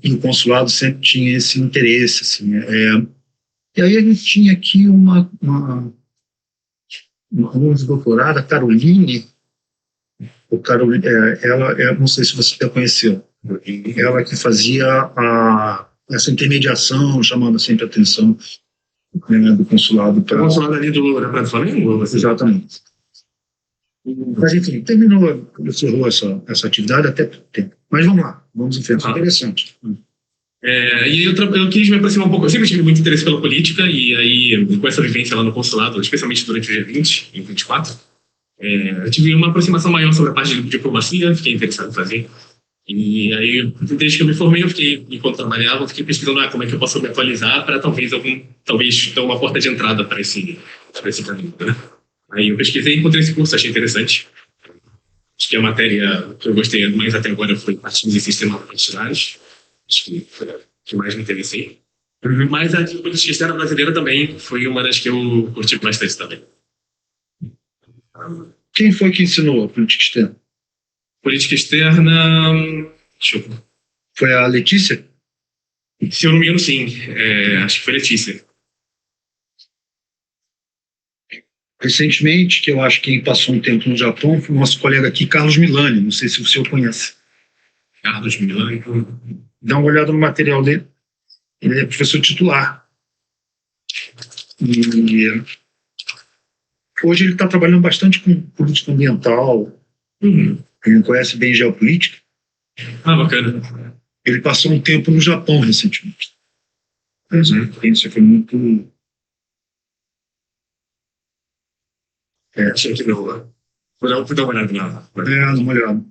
E o consulado sempre tinha esse interesse. Assim, e aí a gente tinha aqui uma doutorada, a Caroline... ela, não sei se você já conheceu, ela que fazia essa intermediação, chamando sempre a atenção do consulado. O consulado ali da Praia do Flamengo? Exatamente. Mas, enfim, encerrou essa atividade até pouco tempo. Mas vamos lá, vamos em frente. Interessante. E eu quis me aproximar um pouco. Eu sempre tive muito interesse pela política, e aí, com essa vivência lá no consulado, especialmente durante o G20, em 24, eu tive uma aproximação maior sobre a parte de diplomacia, fiquei interessado em fazer. E aí, desde que eu me formei, enquanto trabalhava, eu fiquei pesquisando como é que eu posso me atualizar para talvez dar uma porta de entrada para esse caminho, né? Aí eu pesquisei e encontrei esse curso, achei interessante. Acho que a matéria que eu gostei mais até agora foi partidos e sistemas partidários. Acho que foi a que mais me interessei. Mas a política externa brasileira também foi uma das que eu curti bastante também. Quem foi que ensinou a política externa? Política externa... Deixa eu ver. Foi a Letícia? Se eu não me engano, sim. Acho que foi Letícia. Recentemente, que eu acho que quem passou um tempo no Japão foi o nosso colega aqui, Carlos Milani. Não sei se o senhor conhece. Carlos Milani? Dá uma olhada no material dele. Ele é professor titular. E hoje ele está trabalhando bastante com política ambiental. Ele conhece bem geopolítica. Bacana. Ele passou um tempo no Japão recentemente. Mas a experiência foi muito... Achei que não. Vou dar uma olhada lá. Dá uma olhada.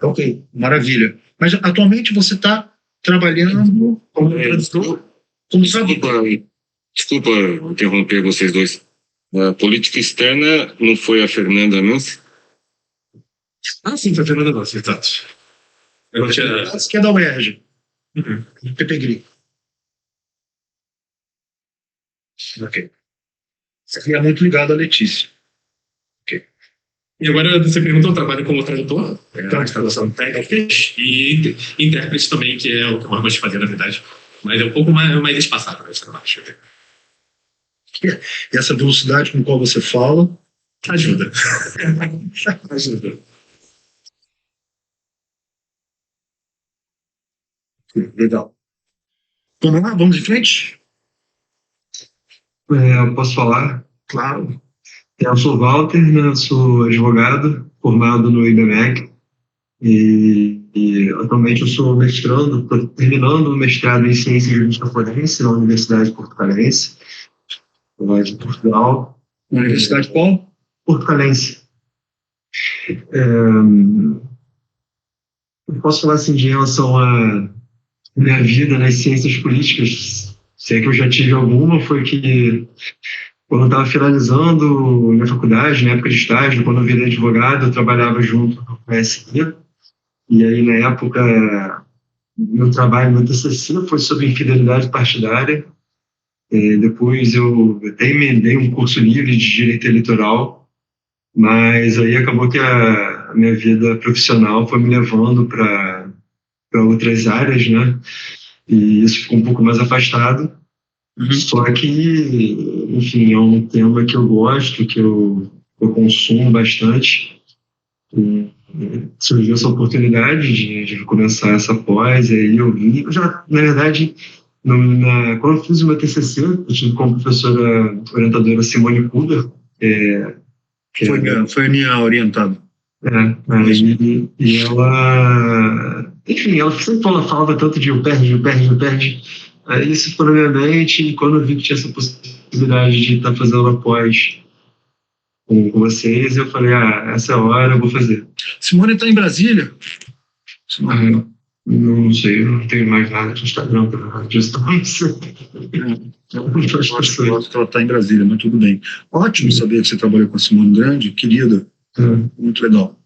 Ok, maravilha. Mas atualmente você está trabalhando como tradutor? Desculpa interromper vocês dois. A política externa não foi a Fernanda Nancy? Sim, foi a Fernanda Nancy, exato. Que é da UERJ. Pepe Gri. Ok. Você é muito ligado à Letícia. Ok. E agora você perguntou, eu trabalho como tradutor, tradução técnica, e intérprete também, que é o que eu mais gosto de fazer, na verdade. Mas é um pouco mais espaçado, né, eu acho. E essa velocidade com qual você fala... Ajuda. Ajuda. Legal. Vamos lá, vamos em frente? Eu posso falar? Claro. Eu sou o Walter, né? Eu sou advogado, formado no IBMEC, e atualmente eu sou mestrando, estou terminando o mestrado em Ciência Jurídica Forense na Universidade Portucalense, lá de Portugal. Universidade qual? Portucalense. Eu posso falar assim de relação à minha vida nas ciências políticas, se é que eu já tive alguma, foi que quando eu estava finalizando minha faculdade, na época de estágio, quando eu virei advogado, eu trabalhava junto com o PSI, e aí na época meu trabalho, meu TCC foi sobre infidelidade partidária. Depois eu até emendei um curso livre de direito eleitoral, mas aí acabou que a minha vida profissional foi me levando para outras áreas, né? E isso ficou um pouco mais afastado. Só que, enfim, é um tema que eu gosto, que eu consumo bastante. E surgiu essa oportunidade de começar essa pós, e aí eu vim. Eu já, na verdade, quando eu fiz o meu TCC, eu tive como professora orientadora Simone Kuber, Foi minha orientada. E ela, enfim, ela sempre falava tanto de eu perde. Aí isso ficou na minha mente, e quando eu vi que tinha essa possibilidade de estar fazendo a pós com vocês, eu falei, essa é a hora, eu vou fazer. Simone está em Brasília? Não sei, eu não tenho mais nada no Instagram para falar disso, não sei. Eu acho que ela está em Brasília, mas tudo bem. Ótimo saber que você trabalhou com a Simone Grande, querida. Muito legal.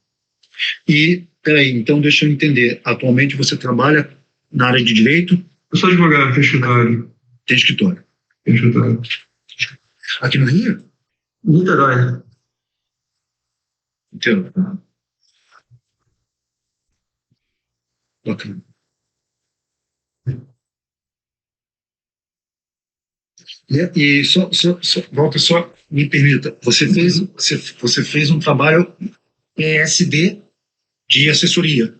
E, peraí, então deixa eu entender. Atualmente você trabalha na área de direito? Eu sou advogado, tenho escritório. Tem escritório? Tenho escritório. Aqui no Rio? Niterói. Niterói. Bacana. E Walter, só me permita, você fez um trabalho ESD de assessoria.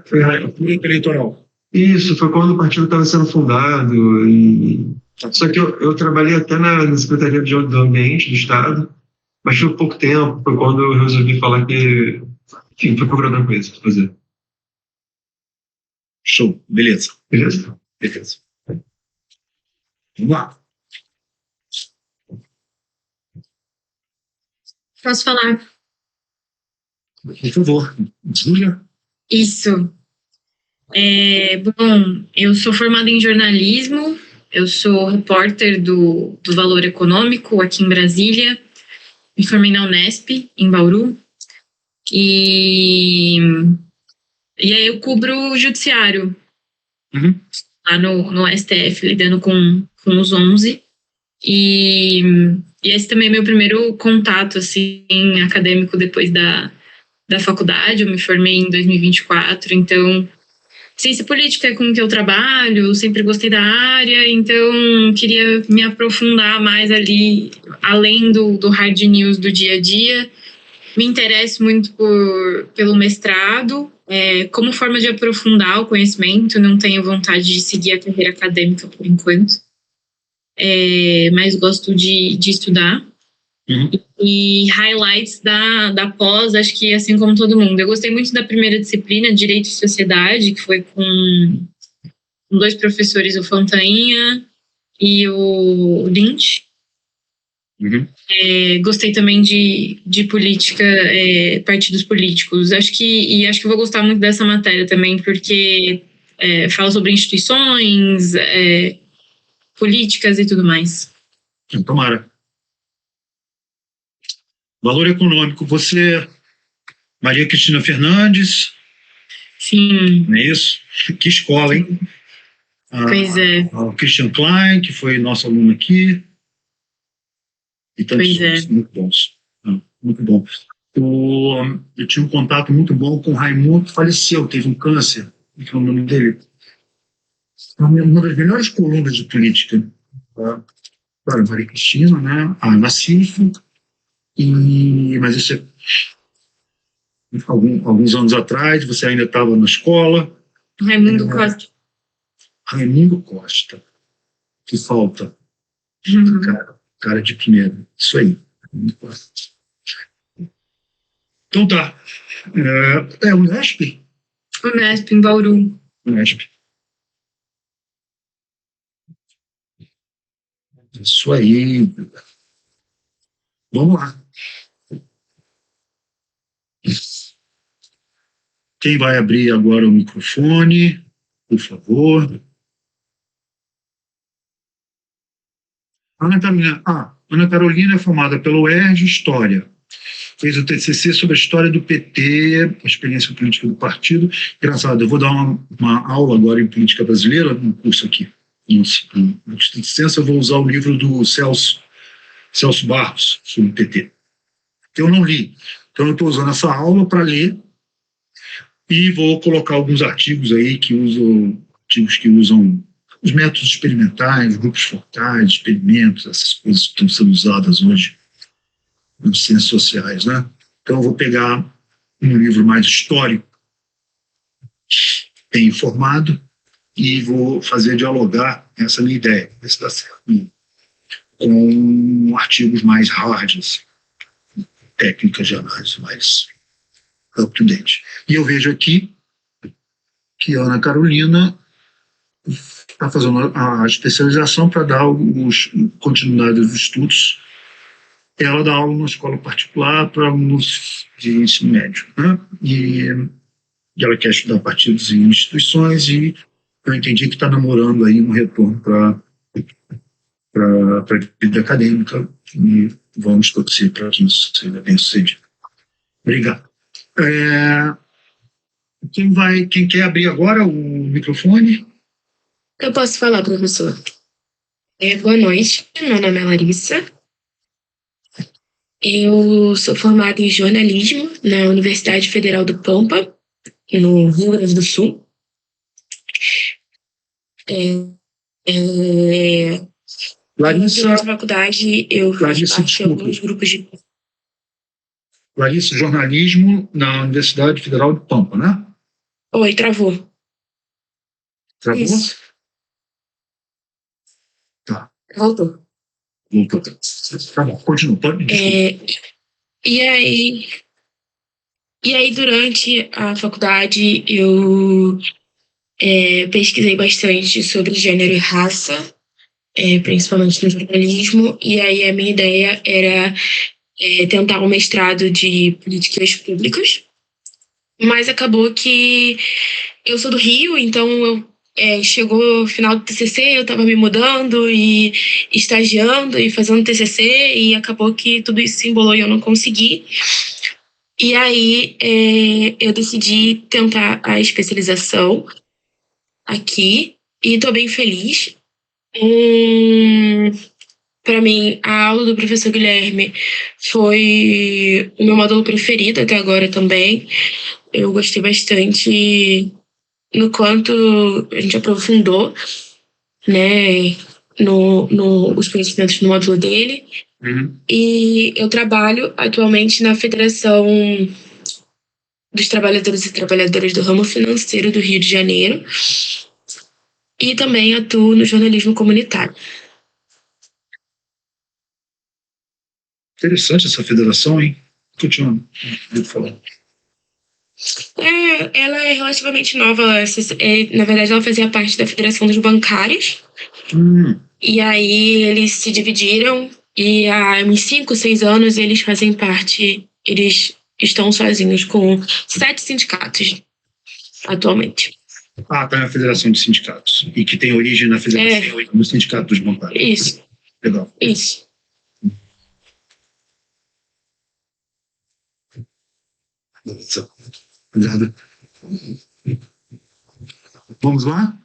Foi eleitoral. Isso, foi quando o partido estava sendo fundado. Só que eu trabalhei até na Secretaria do Ambiente do Estado, mas foi pouco tempo, foi quando eu resolvi falar que, enfim, fui procurar outra coisa para fazer. Show, beleza. Beleza. Vamos lá. Posso falar? Por favor, Júlia. Isso. Bom, eu sou formada em jornalismo, eu sou repórter do Valor Econômico aqui em Brasília, me formei na Unesp, em Bauru, e aí eu cubro o judiciário, lá no STF, lidando com os 11, e esse também é meu primeiro contato, assim, acadêmico depois da faculdade. Eu me formei em 2024, então ciência política é com o que eu trabalho, sempre gostei da área, então queria me aprofundar mais ali, além do hard news do dia a dia. Me interesso muito pelo mestrado, como forma de aprofundar o conhecimento. Não tenho vontade de seguir a carreira acadêmica por enquanto, mas gosto de estudar. E highlights da pós, acho que assim como todo mundo. Eu gostei muito da primeira disciplina, Direito e Sociedade, que foi com 2 professores, o Fontainha e o Lynch. Gostei também de política, partidos políticos. Acho que vou gostar muito dessa matéria também, porque fala sobre instituições, políticas e tudo mais. Tomara. Valor Econômico, você, Maria Cristina Fernandes. Sim. Não é isso? Que escola, hein? Pois é. O Christian Klein, que foi nosso aluno aqui. E tantos outros, muito bons. Muito bom. Eu tinha um contato muito bom com o Raimundo, que faleceu, teve um câncer. Que é o nome dele? Uma das melhores colunas de política. Claro, Maria Cristina, né? A Nassif. Mas isso é alguns anos atrás, você ainda estava na escola. Raimundo Costa. Raimundo Costa. Que falta. Cara de primeiro. Isso aí. Raimundo Costa. Então tá. É o Nesp? Unesp, em Bauru. Nesp. Isso aí. Vamos lá. Quem vai abrir agora o microfone, por favor? Ana Carolina é formada pela UERJ História. Fez o TCC sobre a história do PT, a experiência política do partido. Engraçado, eu vou dar uma aula agora em política brasileira, no curso aqui. Em licença, eu vou usar o livro do Celso Barros, sobre o PT. Que eu não li. Então, eu estou usando essa aula para ler e vou colocar alguns artigos aí que usam os métodos experimentais, grupos focais, experimentos, essas coisas que estão sendo usadas hoje nas ciências sociais, né? Então, eu vou pegar um livro mais histórico, bem informado, e vou fazer dialogar essa minha ideia, ver se dá certo, com artigos mais hard, assim, técnicas de análise mais up-to-date. E eu vejo aqui que a Ana Carolina está fazendo a especialização para dar continuidade dos estudos. Ela dá aula numa escola particular para alunos de ensino médio, né? E ela quer estudar a partir de instituições e eu entendi que está namorando aí um retorno para a vida acadêmica e vamos torcer para que isso seja bem sucedido. Obrigado. Quem quer abrir agora o microfone? Eu posso falar, professor. Boa noite, meu nome é Larissa. Eu sou formada em jornalismo na Universidade Federal do Pampa, no Rio Grande do Sul. Larissa, durante a faculdade, eu fiz Larissa, parte de desculpa. alguns grupos de... Larissa, jornalismo na Universidade Federal do Pampa, né? Oi, travou. Travou? Isso. Tá. Voltou. Tá bom, continua. E aí, durante a faculdade, eu pesquisei bastante sobre gênero e raça, principalmente no jornalismo, e aí a minha ideia era tentar um mestrado de políticas públicas, mas acabou que eu sou do Rio, então chegou o final do TCC, eu estava me mudando e estagiando e fazendo TCC, e acabou que tudo isso se embolou e eu não consegui. E aí eu decidi tentar a especialização aqui e estou bem feliz. Para mim, a aula do professor Guilherme foi o meu módulo preferido até agora também. Eu gostei bastante no quanto a gente aprofundou, né, os conhecimentos no módulo dele. E eu trabalho atualmente na Federação dos Trabalhadores e Trabalhadoras do Ramo Financeiro do Rio de Janeiro e também atuo no jornalismo comunitário. Interessante essa federação, hein? Continuando. Ela é relativamente nova. Na verdade, ela fazia parte da Federação dos Bancários. E aí eles se dividiram e há uns 5, 6 anos eles fazem parte, eles estão sozinhos com 7 sindicatos atualmente. Tá na Federação de Sindicatos. E que tem origem na Federação no Sindicato dos Bancários. Isso. Legal. Isso. Obrigado. Vamos lá?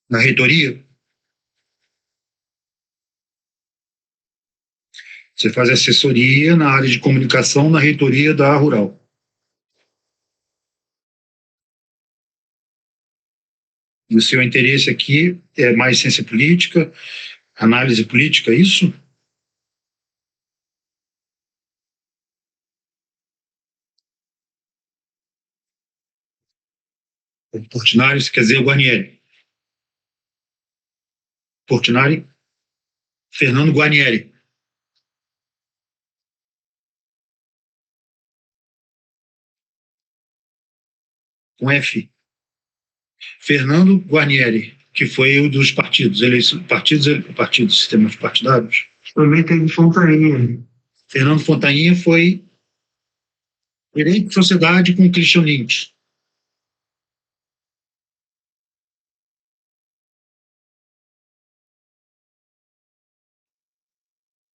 Na reitoria? Você faz assessoria na área de comunicação na reitoria da Rural. E o seu interesse aqui é mais ciência política, análise política, é isso? O Portinari, isso quer dizer o Guarnieri. Portinari, Fernando Guarnieri. Com F. Fernando Guarnieri, que foi o dos partidos, partidos, sistemas partidários. Também teve Fontainha. Fernando Fontainha foi Direito de Sociedade com Christian Lynch.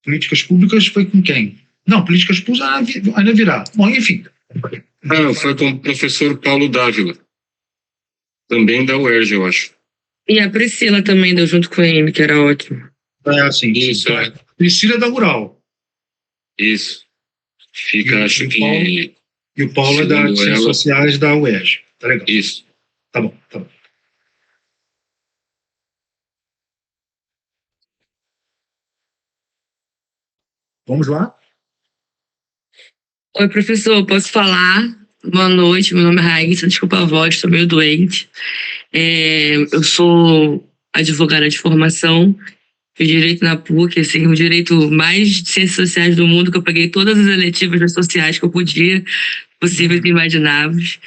Políticas públicas foi com quem? Não, políticas públicas ainda virá. Bom, enfim. Foi com o professor Paulo Dávila. Também da UERJ, eu acho. E a Priscila também deu junto com ele, que era ótimo. É assim. Isso, é. Priscila da Rural. Isso. Fica, acho que... E o Paulo é das Ciências Sociais da UERJ. Tá legal. Isso. Tá bom, tá bom. Vamos lá? Oi, professor, posso falar? Boa noite, meu nome é Raíssa, desculpa a voz, estou meio doente. Eu sou advogada de formação, fiz direito na PUC, assim, o direito mais de ciências sociais do mundo, que eu peguei todas as eletivas das sociais que eu podia, possíveis e imagináveis.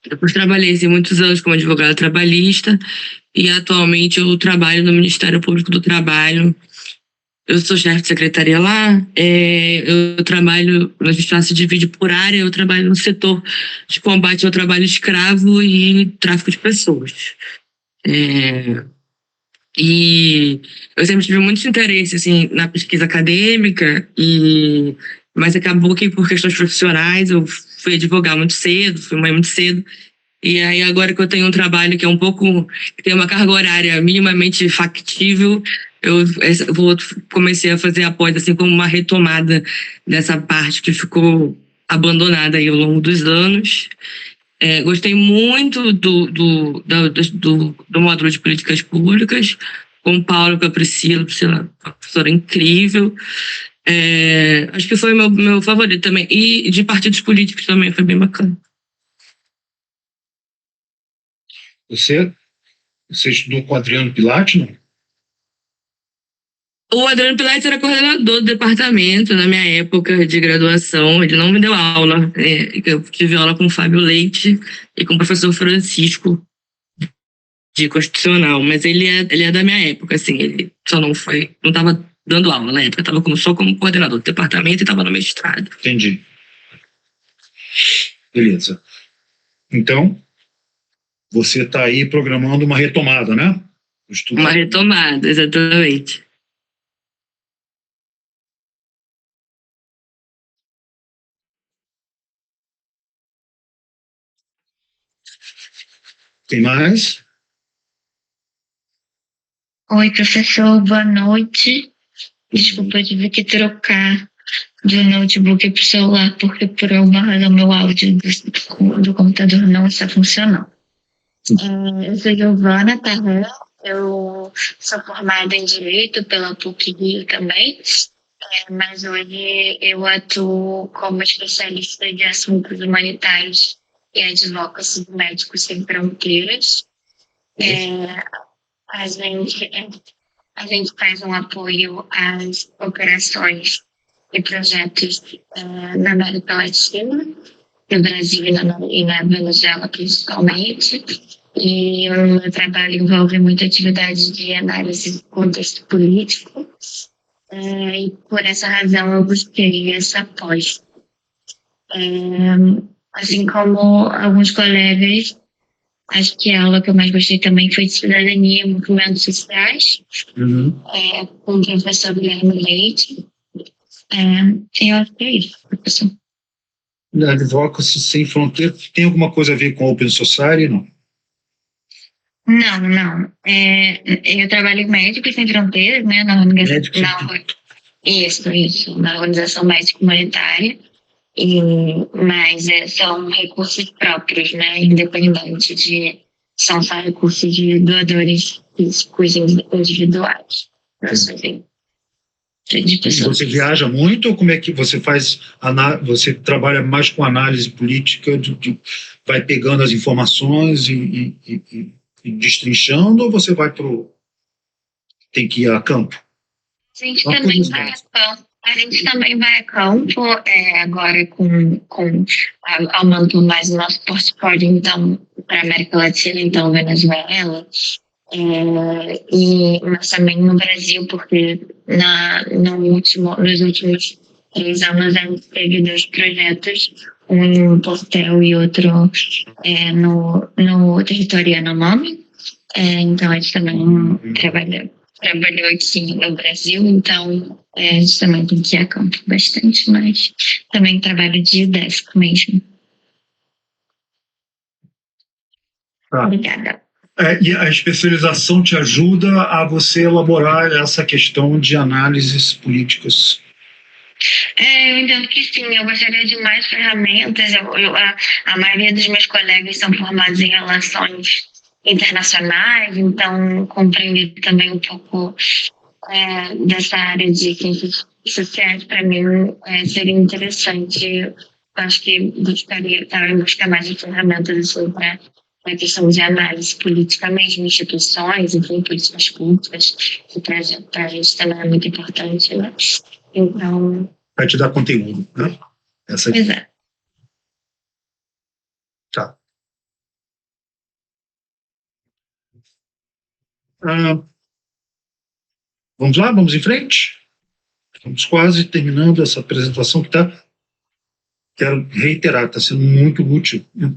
Depois trabalhei assim, muitos anos como advogada trabalhista e atualmente eu trabalho no Ministério Público do Trabalho. Eu sou chefe de secretaria lá, eu trabalho, a gente se divide por área, eu trabalho no setor de combate ao trabalho escravo e tráfico de pessoas. E eu sempre tive muito interesse assim, na pesquisa acadêmica, mas acabou que por questões profissionais eu fui advogar muito cedo, fui mãe muito cedo. E aí agora que eu tenho um trabalho que é que tem uma carga horária minimamente factível, eu comecei a fazer a pós assim como uma retomada dessa parte que ficou abandonada aí ao longo dos anos. Gostei muito do módulo de políticas públicas, com o Paulo, com a Priscila, uma professora incrível. Acho que foi meu favorito também. E de partidos políticos também foi bem bacana. Você estudou com o Adriano Pilati, não? O Adriano Pilates era coordenador do departamento na minha época de graduação. Ele não me deu aula. Eu tive aula com o Fábio Leite e com o professor Francisco de Constitucional. Mas ele é da minha época, assim. Ele só não estava dando aula na época. Estava só como coordenador do departamento e estava no mestrado. Entendi. Beleza. Então, você está aí programando uma retomada, né? Uma retomada, exatamente. Tem mais? Oi, professor, boa noite. Desculpa, eu tive que trocar do notebook para o celular, porque por alguma razão meu áudio do computador não está funcionando. Eu sou Giovana Tarran, eu sou formada em Direito pela PUC Rio também, mas hoje eu atuo como especialista de assuntos humanitários e advocacy do Médicos Sem Fronteiras. A gente faz um apoio às operações e projetos na América Latina, no Brasil e na Venezuela principalmente. E o meu trabalho envolve muita atividade de análise do contexto político. E por essa razão eu busquei essa pós. Assim como alguns colegas, acho que a aula que eu mais gostei também foi de Cidadania e Movimentos Sociais, com o professor Guilherme Leite. Eu acho que é isso, professor. Advocacy Sem Fronteiras tem alguma coisa a ver com Open Society, não? Não. Eu trabalho com Médicos Sem Fronteiras, né, na organização, na Organização Médica Humanitária, mas são recursos próprios, né, independente são só recursos de doadores físicos individuais. Você viaja muito ou como é que você faz? Você trabalha mais com análise política, vai pegando as informações e destrinchando, ou você tem que ir a campo? A gente também vai a campo. A gente também vai a campo, agora aumentando mais o nosso portfólio, então, para a América Latina, então, Venezuela, mas também no Brasil, porque nos últimos 3 anos a gente teve 2 projetos, um em Portel e outro no território Yanomami. Então a gente também trabalhou aqui no Brasil, então a gente também tem que ir a campo bastante, mas também trabalho de desk mesmo. Obrigada. E a especialização te ajuda a você elaborar essa questão de análises políticas? Eu entendo que sim, eu gostaria de mais ferramentas. A maioria dos meus colegas são formados em relações internacionais, então compreender também um pouco dessa área de ciências sociais, para mim, seria interessante. Eu acho que buscar mais ferramentas assim, para a questão de análise política mesmo, instituições, enfim, políticas públicas, que para a gente também é muito importante, né? Então... Vai te dar conteúdo, né? Exato. Tá. Vamos lá? Vamos em frente? Estamos quase terminando essa apresentação que quero reiterar, está sendo muito útil, né?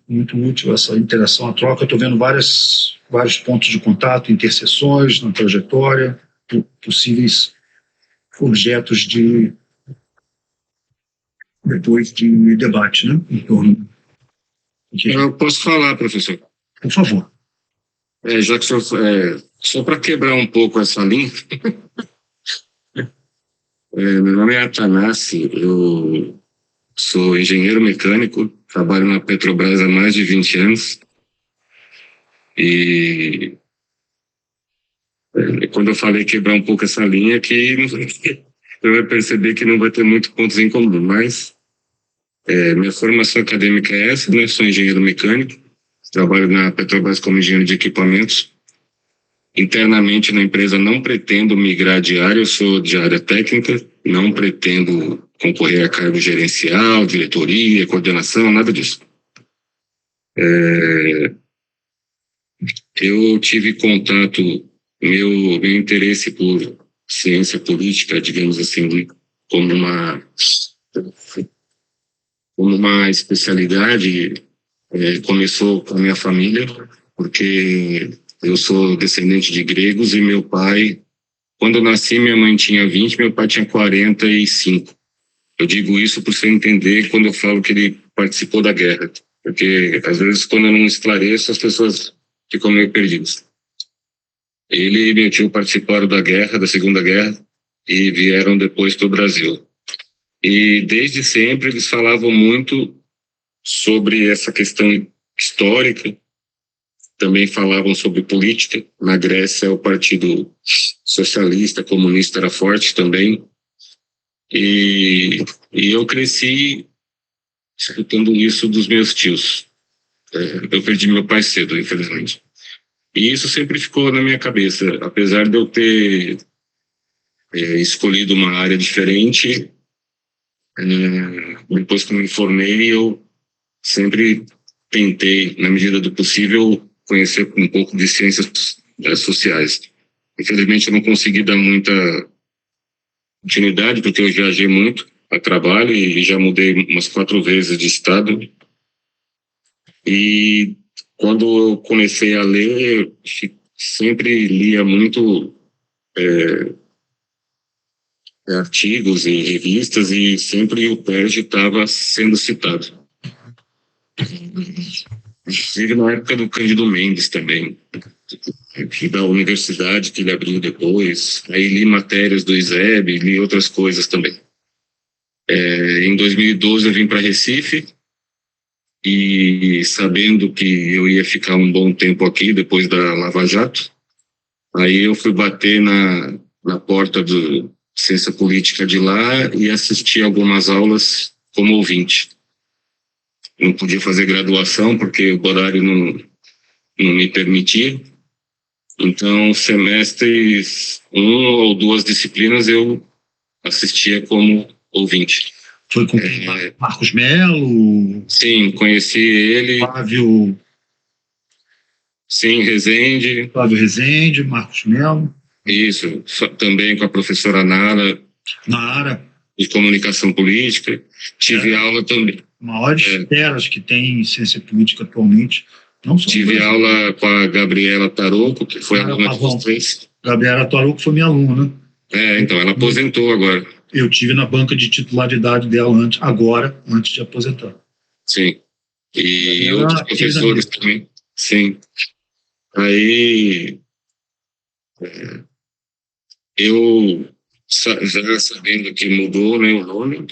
Muito útil essa interação, a troca. Estou vendo vários pontos de contato, interseções na trajetória, possíveis objetos depois de debate, né? Em torno. Eu posso falar, professor? Por favor. Já que o senhor, só para quebrar um pouco essa linha, meu nome é Atanassi, eu sou engenheiro mecânico, trabalho na Petrobras há mais de 20 anos. E quando eu falei quebrar um pouco essa linha, que você vai perceber que não vai ter muitos pontos em comum, mas minha formação acadêmica é essa, né? Sou engenheiro mecânico, trabalho na Petrobras como engenheiro de equipamentos. Internamente na empresa não pretendo migrar de área, eu sou de área técnica, não pretendo concorrer a cargo gerencial, diretoria, coordenação, nada disso. Eu tive contato, meu interesse por ciência política, digamos assim, como uma especialidade, começou com a minha família, porque eu sou descendente de gregos e meu pai, quando eu nasci, minha mãe tinha 20, meu pai tinha 45. Eu digo isso para você entender quando eu falo que ele participou da guerra, porque às vezes quando eu não esclareço, as pessoas ficam meio perdidas. Ele e meu tio participaram da guerra, da Segunda Guerra, e vieram depois para o Brasil. E desde sempre eles falavam muito sobre essa questão histórica, também falavam sobre política. Na Grécia, o Partido Socialista, Comunista era forte também. E eu cresci escutando isso dos meus tios. Eu perdi meu pai cedo, infelizmente. E isso sempre ficou na minha cabeça. Apesar de eu ter escolhido uma área diferente, depois que eu me formei, eu sempre tentei, na medida do possível, conhecer um pouco de ciências sociais. Infelizmente, eu não consegui dar muita continuidade, porque eu viajei muito a trabalho e já mudei umas 4 vezes de estado. E quando eu comecei a ler, eu sempre lia muito artigos e revistas, e sempre o PERJ estava sendo citado. inclusive na época do Cândido Mendes também, da universidade que ele abriu depois. Aí li matérias do ISEB, li outras coisas também. Em 2012 eu vim para Recife, e sabendo que eu ia ficar um bom tempo aqui depois da Lava Jato, aí eu fui bater na porta do Ciência Política de lá e assisti algumas aulas como ouvinte. Não podia fazer graduação porque o horário não me permitia. Então, semestres, 1 ou 2 disciplinas eu assistia como ouvinte. Foi com Marcos Melo? Sim, conheci ele. Flávio. Sim, Rezende. Flávio Rezende, Marcos Melo. Isso, também com a professora Nara. Nara. De comunicação política. Tive aula também. Maiores feras que tem em ciência política atualmente. Não só tive aula com a Gabriela Taroco, que foi aluna de vocês. Gabriela Taroco foi minha aluna. Então, ela aposentou agora. Eu tive na banca de titularidade dela antes de aposentar. Sim. E outros professores também. Sim. Aí, eu, já sabendo que mudou, né, o nome,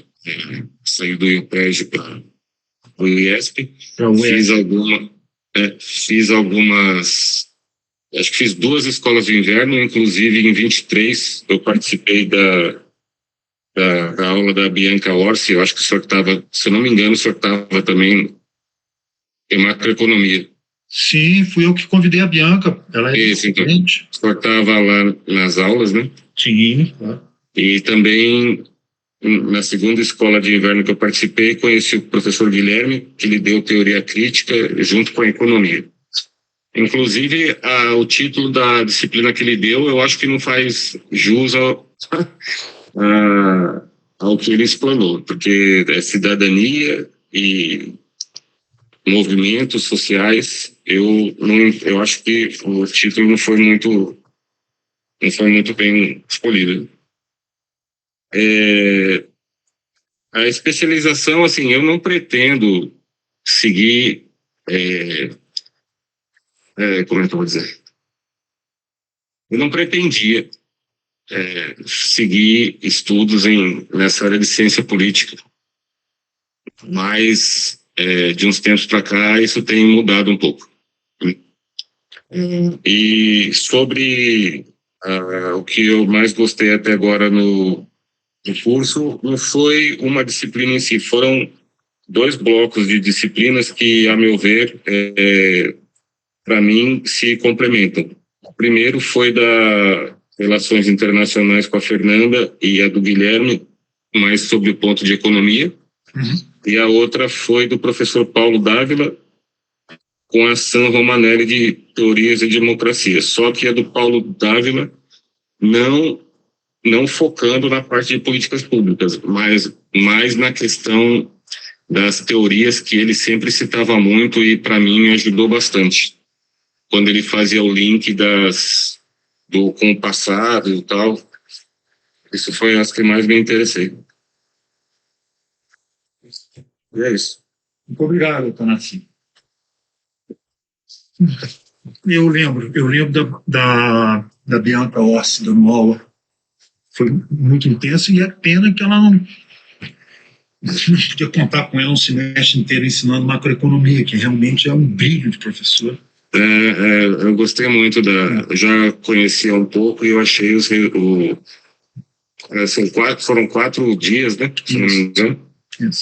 saiu do IUPEG para o IESP, fiz algumas, acho que fiz 2 escolas de inverno, inclusive em 23 eu participei da aula da Bianca Orsi. Eu acho que o senhor estava, se eu não me engano, o senhor estava também em macroeconomia. Sim, fui eu que convidei a Bianca. Ela é excelente. Então, o senhor estava lá nas aulas, né? Sim, claro. E também, na segunda escola de inverno que eu participei, conheci o professor Guilherme, que lhe deu teoria crítica junto com a economia. Inclusive, o título da disciplina que ele deu, eu acho que não faz jus ao que ele explanou, porque é cidadania e movimentos sociais. Eu acho que o título não foi muito bem escolhido. A especialização, assim, eu não pretendo seguir, como é que eu vou dizer? Eu não pretendia seguir estudos nessa área de ciência política, mas de uns tempos para cá isso tem mudado um pouco. E sobre o que eu mais gostei até agora no curso, não foi uma disciplina em si, foram 2 blocos de disciplinas que, a meu ver, para mim, se complementam. O primeiro foi da Relações Internacionais com a Fernanda e a do Guilherme, mais sobre o ponto de economia. E a outra foi do professor Paulo Dávila, com a San Romanelli de Teorias e Democracia. Só que a do Paulo Dávila não focando na parte de políticas públicas, mas mais na questão das teorias que ele sempre citava muito e, para mim, me ajudou bastante. Quando ele fazia o link com o passado e tal. Isso foi as que mais me interessei. E é isso. Muito obrigado, Tanassi. Eu lembro da Bianca Orsi dando aula. Foi muito intenso, e é pena que ela não podia contar com ela um semestre inteiro ensinando macroeconomia, que realmente é um brilho de professor. Eu gostei muito eu já conhecia um pouco e eu achei foram 4 dias, né? Se não me engano.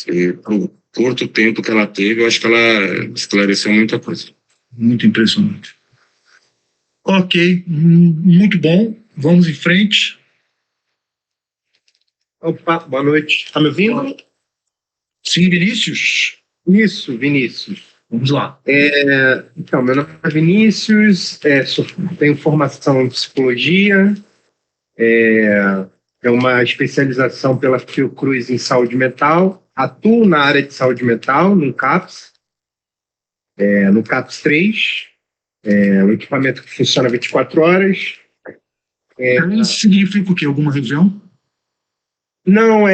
E por curto tempo que ela teve, eu acho que ela esclareceu muita coisa. Muito impressionante. Ok, muito bom. Vamos em frente. Opa, boa noite. Está me ouvindo? Sim, Vinícius. Isso, Vinícius. Vamos lá. Então, meu nome é Vinícius, tenho formação em psicologia, é uma especialização pela Fiocruz em saúde mental, atuo na área de saúde mental, no CAPS, no CAPS 3, um equipamento que funciona 24 horas. Isso significa o quê? Alguma região? Não,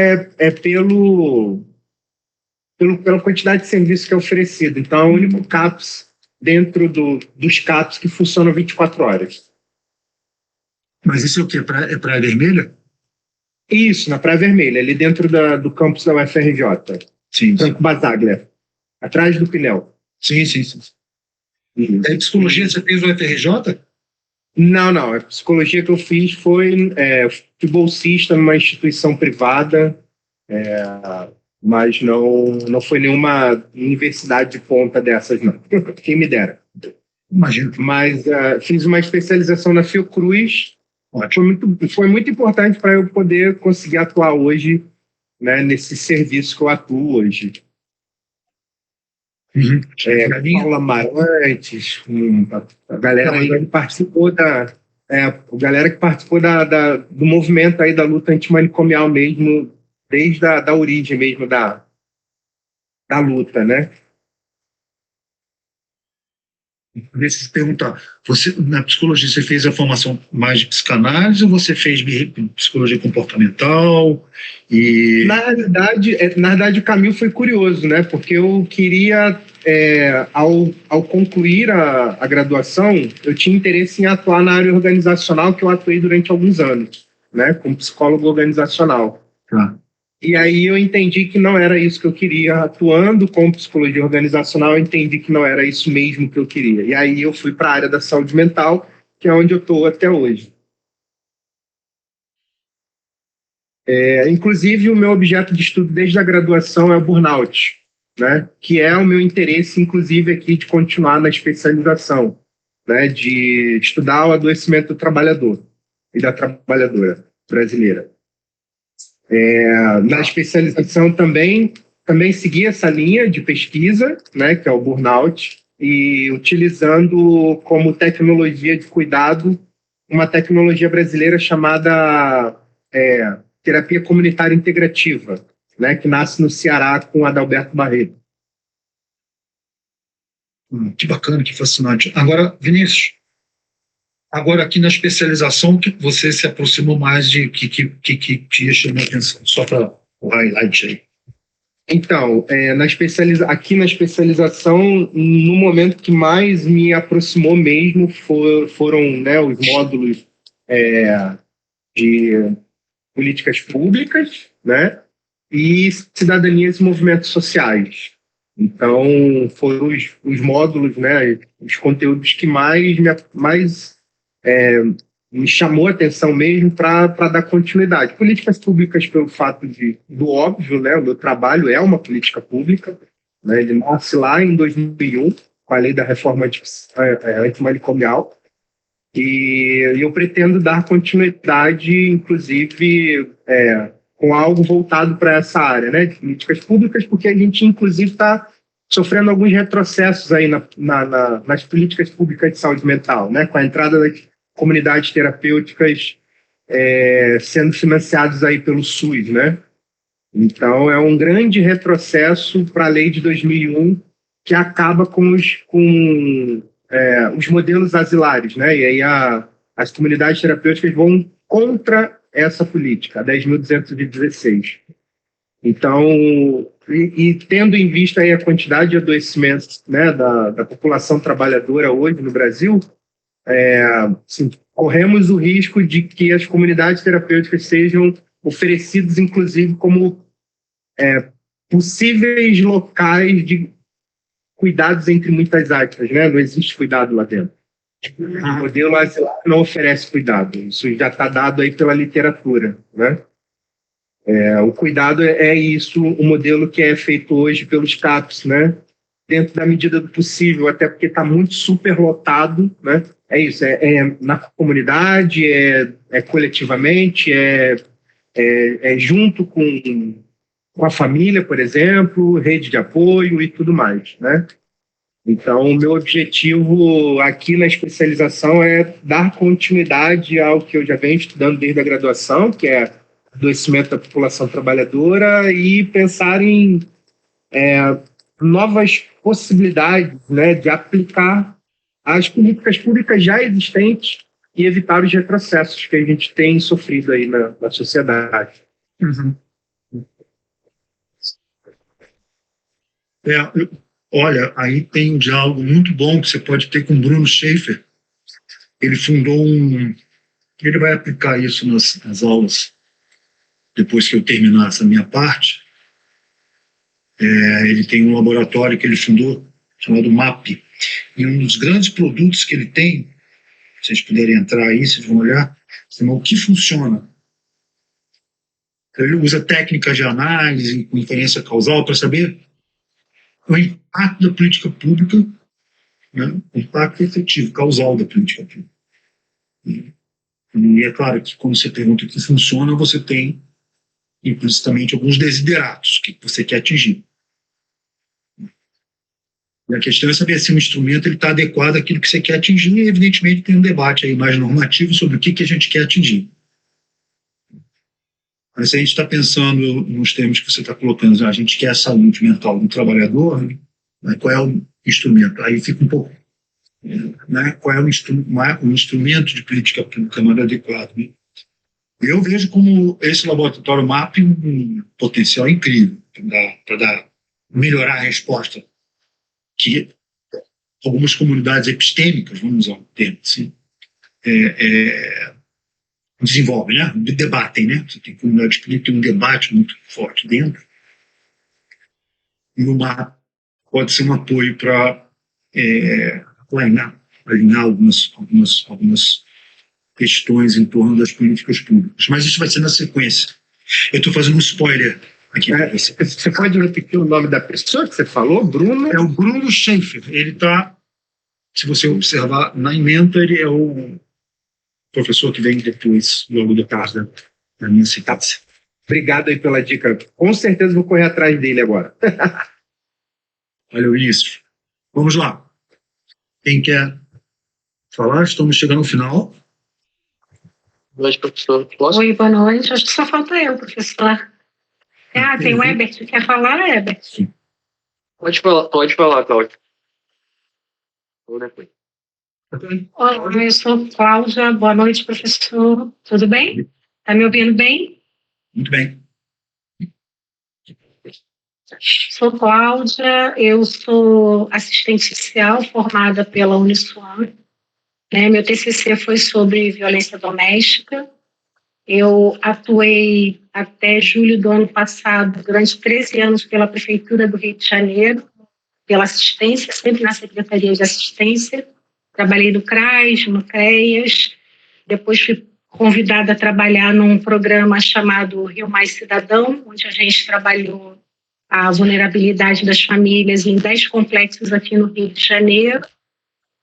pela quantidade de serviço que é oferecido. Então, é o único CAPS dentro dos CAPS que funcionam 24 horas. Mas isso é o quê? É Praia Vermelha? Isso, na Praia Vermelha, ali dentro do campus da UFRJ. Sim. Franco Basaglia, atrás do Pinel. Sim. É psicologia, você fez o UFRJ? Não. A psicologia que eu fiz fui bolsista numa instituição privada, mas não foi nenhuma universidade de ponta dessas, não. Quem me dera. Imagino. Mas fiz uma especialização na Fiocruz. Foi muito importante para eu poder conseguir atuar hoje, né, nesse serviço que eu atuo hoje. Paula Marantes, a galera aí que participou do movimento aí da luta antimanicomial mesmo, desde a origem mesmo da luta, né? Deixa eu te perguntar, você, na psicologia, você fez a formação mais de psicanálise ou você fez psicologia comportamental? Na verdade, o caminho foi curioso, né? Porque eu queria, ao concluir a graduação, eu tinha interesse em atuar na área organizacional, que eu atuei durante alguns anos, né? Como psicólogo organizacional. E aí eu entendi que não era isso que eu queria. Atuando com psicologia organizacional, eu entendi que não era isso mesmo que eu queria. E aí eu fui para a área da saúde mental, que é onde eu estou até hoje. Inclusive, o meu objeto de estudo desde a graduação é o burnout, né? Que é o meu interesse, inclusive, aqui de continuar na especialização, né? De estudar o adoecimento do trabalhador e da trabalhadora brasileira. Na especialização também segui essa linha de pesquisa, né, que é o burnout, e utilizando como tecnologia de cuidado uma tecnologia brasileira chamada terapia comunitária integrativa, né, que nasce no Ceará com Adalberto Barreto. Que bacana, que fascinante. Agora, Vinícius, aqui na especialização, que você se aproximou mais de que te chamou a atenção? Só para o highlight aí. Então, aqui na especialização, no momento que mais me aproximou mesmo foram, né, os módulos de políticas públicas, né, e cidadanias e movimentos sociais. Então, foram os módulos, né, os conteúdos que mais me chamou a atenção mesmo para dar continuidade. Políticas públicas pelo fato do óbvio, né? O meu trabalho é uma política pública, né? Ele nasce lá em 2001, com a lei da reforma antimanicomial, e eu pretendo dar continuidade, inclusive, com algo voltado para essa área, né? De políticas públicas, porque a gente, inclusive, está sofrendo alguns retrocessos aí nas políticas públicas de saúde mental, né? Com a entrada das comunidades terapêuticas sendo financiadas aí pelo SUS, né? Então, é um grande retrocesso para a lei de 2001 que acaba com os modelos asilares, né? E aí as comunidades terapêuticas vão contra essa política, a 10.216. Então, e tendo em vista aí a quantidade de adoecimentos, né, da população trabalhadora hoje no Brasil, assim, corremos o risco de que as comunidades terapêuticas sejam oferecidas, inclusive, como possíveis locais de cuidados, entre muitas aspas, né? Não existe cuidado lá dentro. O modelo asilar não oferece cuidado. Isso já está dado aí pela literatura, né? O cuidado é isso, o modelo que é feito hoje pelos CAPs, né? Dentro da medida do possível, até porque está muito superlotado, né? É isso, na comunidade, coletivamente, junto com a família, por exemplo, rede de apoio e tudo mais, né? Então, o meu objetivo aqui na especialização é dar continuidade ao que eu já venho estudando desde a graduação, que é adoecimento da população trabalhadora, e pensar em novas possibilidades, né, de aplicar as políticas públicas já existentes e evitar os retrocessos que a gente tem sofrido aí na sociedade. Uhum. Olha, aí tem um diálogo muito bom que você pode ter com o Bruno Schaefer. Ele fundou ele vai aplicar isso nas aulas depois que eu terminar essa minha parte. Ele tem um laboratório que ele fundou chamado MAP. E um dos grandes produtos que ele tem, se vocês puderem entrar aí, vocês vão olhar, se chama O que Funciona. Ele usa técnicas de análise com inferência causal para saber o impacto da política pública, né, o impacto efetivo, causal da política pública. E é claro que quando você pergunta o que funciona, você tem implicitamente alguns desideratos que você quer atingir. E a questão é saber se o instrumento está adequado àquilo que você quer atingir, e evidentemente tem um debate aí mais normativo sobre o que a gente quer atingir. Mas se a gente está pensando nos termos que você está colocando, a gente quer a saúde mental do trabalhador, né, qual é o instrumento? Aí fica um pouco... Né, qual é o instrumento de política pública mais adequado? Né? Eu vejo como esse laboratório MAP um potencial incrível para melhorar a resposta que algumas comunidades epistêmicas, vamos usar um termo assim, desenvolvem, né? Debatem, né? Você tem comunidades que tem um debate muito forte dentro, e o MAP pode ser um apoio para alinhar algumas questões em torno das políticas públicas. Mas isso vai ser na sequência. Eu estou fazendo um spoiler aqui. Você pode repetir o nome da pessoa que você falou, Bruno? É o Bruno Schaefer. Ele está, se você observar na ementa, ele é o professor que vem depois, logo depois da minha citação. Obrigado aí pela dica. Com certeza vou correr atrás dele agora. Olha isso. Vamos lá. Quem quer falar? Estamos chegando ao final. Boa noite, professor. Posso? Oi, boa noite. Acho que só falta eu, professor. Tem o Herbert. Quer falar, Herbert? Sim. Pode falar, Cláudia. Ou depois. Olá, eu sou Cláudia. Boa noite, professor. Tudo bem? Está me ouvindo bem? Muito bem. Sou Cláudia, eu sou assistente social formada pela Uniswan. Meu TCC foi sobre violência doméstica. Eu atuei até julho do ano passado, durante 13 anos, pela Prefeitura do Rio de Janeiro, pela assistência, sempre na Secretaria de Assistência. Trabalhei no CRAS, no CREAS, depois fui convidada a trabalhar num programa chamado Rio Mais Cidadão, onde a gente trabalhou a vulnerabilidade das famílias em 10 complexos aqui no Rio de Janeiro.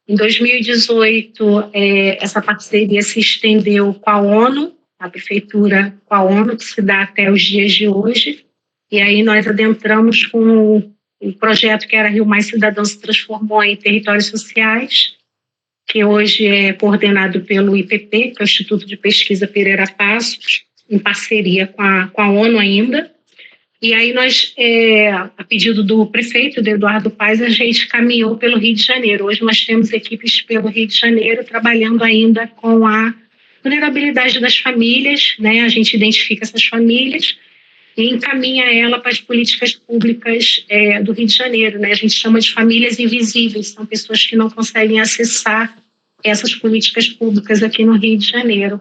Em 2018, essa parceria se estendeu com a ONU, a prefeitura com a ONU, que se dá até os dias de hoje. E aí nós adentramos com o projeto que era Rio Mais Cidadão, se transformou em Territórios Sociais, que hoje é coordenado pelo IPP, que é o Instituto de Pesquisa Pereira Passos, em parceria com a ONU ainda. E aí nós, a pedido do prefeito, do Eduardo Paes, a gente caminhou pelo Rio de Janeiro. Hoje nós temos equipes pelo Rio de Janeiro trabalhando ainda com a vulnerabilidade das famílias, né? A gente identifica essas famílias e encaminha ela para as políticas públicas do Rio de Janeiro, né? A gente chama de famílias invisíveis, são pessoas que não conseguem acessar essas políticas públicas aqui no Rio de Janeiro.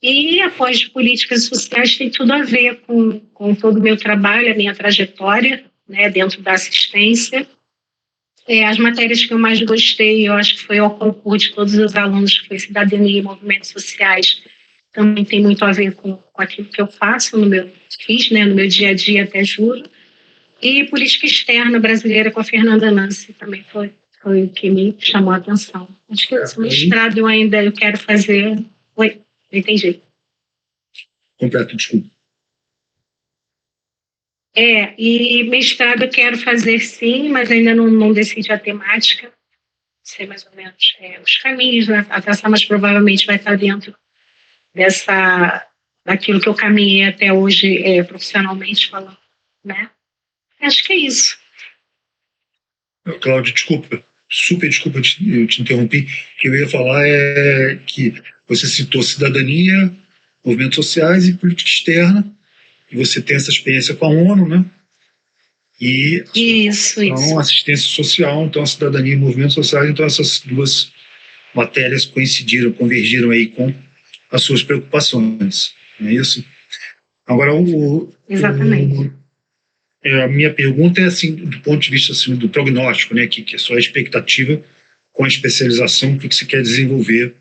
E após políticas sociais tem tudo a ver com todo o meu trabalho, a minha trajetória, né, dentro da assistência. As matérias que eu mais gostei, eu acho que foi ao concurso de todos os alunos, que foi Cidadania e Movimentos Sociais, também tem muito a ver com aquilo que eu faço, no meu dia a dia até julho. E Política Externa Brasileira com a Fernanda Nancy também foi o que me chamou a atenção. Acho que esse mestrado eu quero fazer... Oi? Não entendi. Completo, desculpa. E mestrado eu quero fazer sim, mas ainda não decidi a temática. Não sei mais ou menos os caminhos, né, a traçar, mas provavelmente vai estar dentro daquilo que eu caminhei até hoje profissionalmente falando, né? Acho que é isso. Cláudia, desculpa. Super desculpa, eu te interrompi. O que eu ia falar é que você citou cidadania, movimentos sociais e política externa, e você tem essa experiência com a ONU, né? e então, assistência social, então a cidadania e movimentos sociais, então essas duas matérias convergiram aí com as suas preocupações, não é isso? Agora, Exatamente. A minha pergunta é assim, do ponto de vista assim, do prognóstico, né, que é só a expectativa com a especialização, o que você quer desenvolver,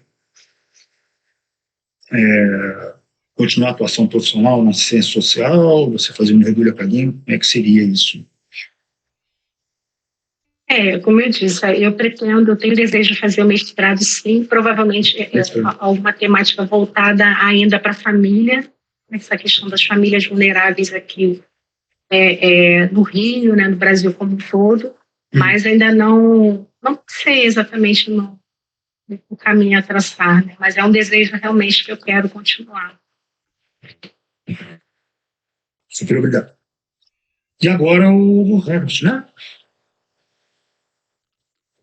continuar a atuação profissional na ciência social, você fazer um mergulho acadêmico, como é que seria isso? Como eu disse, eu tenho desejo de fazer o mestrado, sim, provavelmente alguma temática voltada ainda para a família, essa questão das famílias vulneráveis aqui no Rio, né, no Brasil como um todo, mas ainda não sei exatamente o caminho a traçar, né, mas é um desejo realmente que eu quero continuar. Super obrigado. E agora o Herbert, né?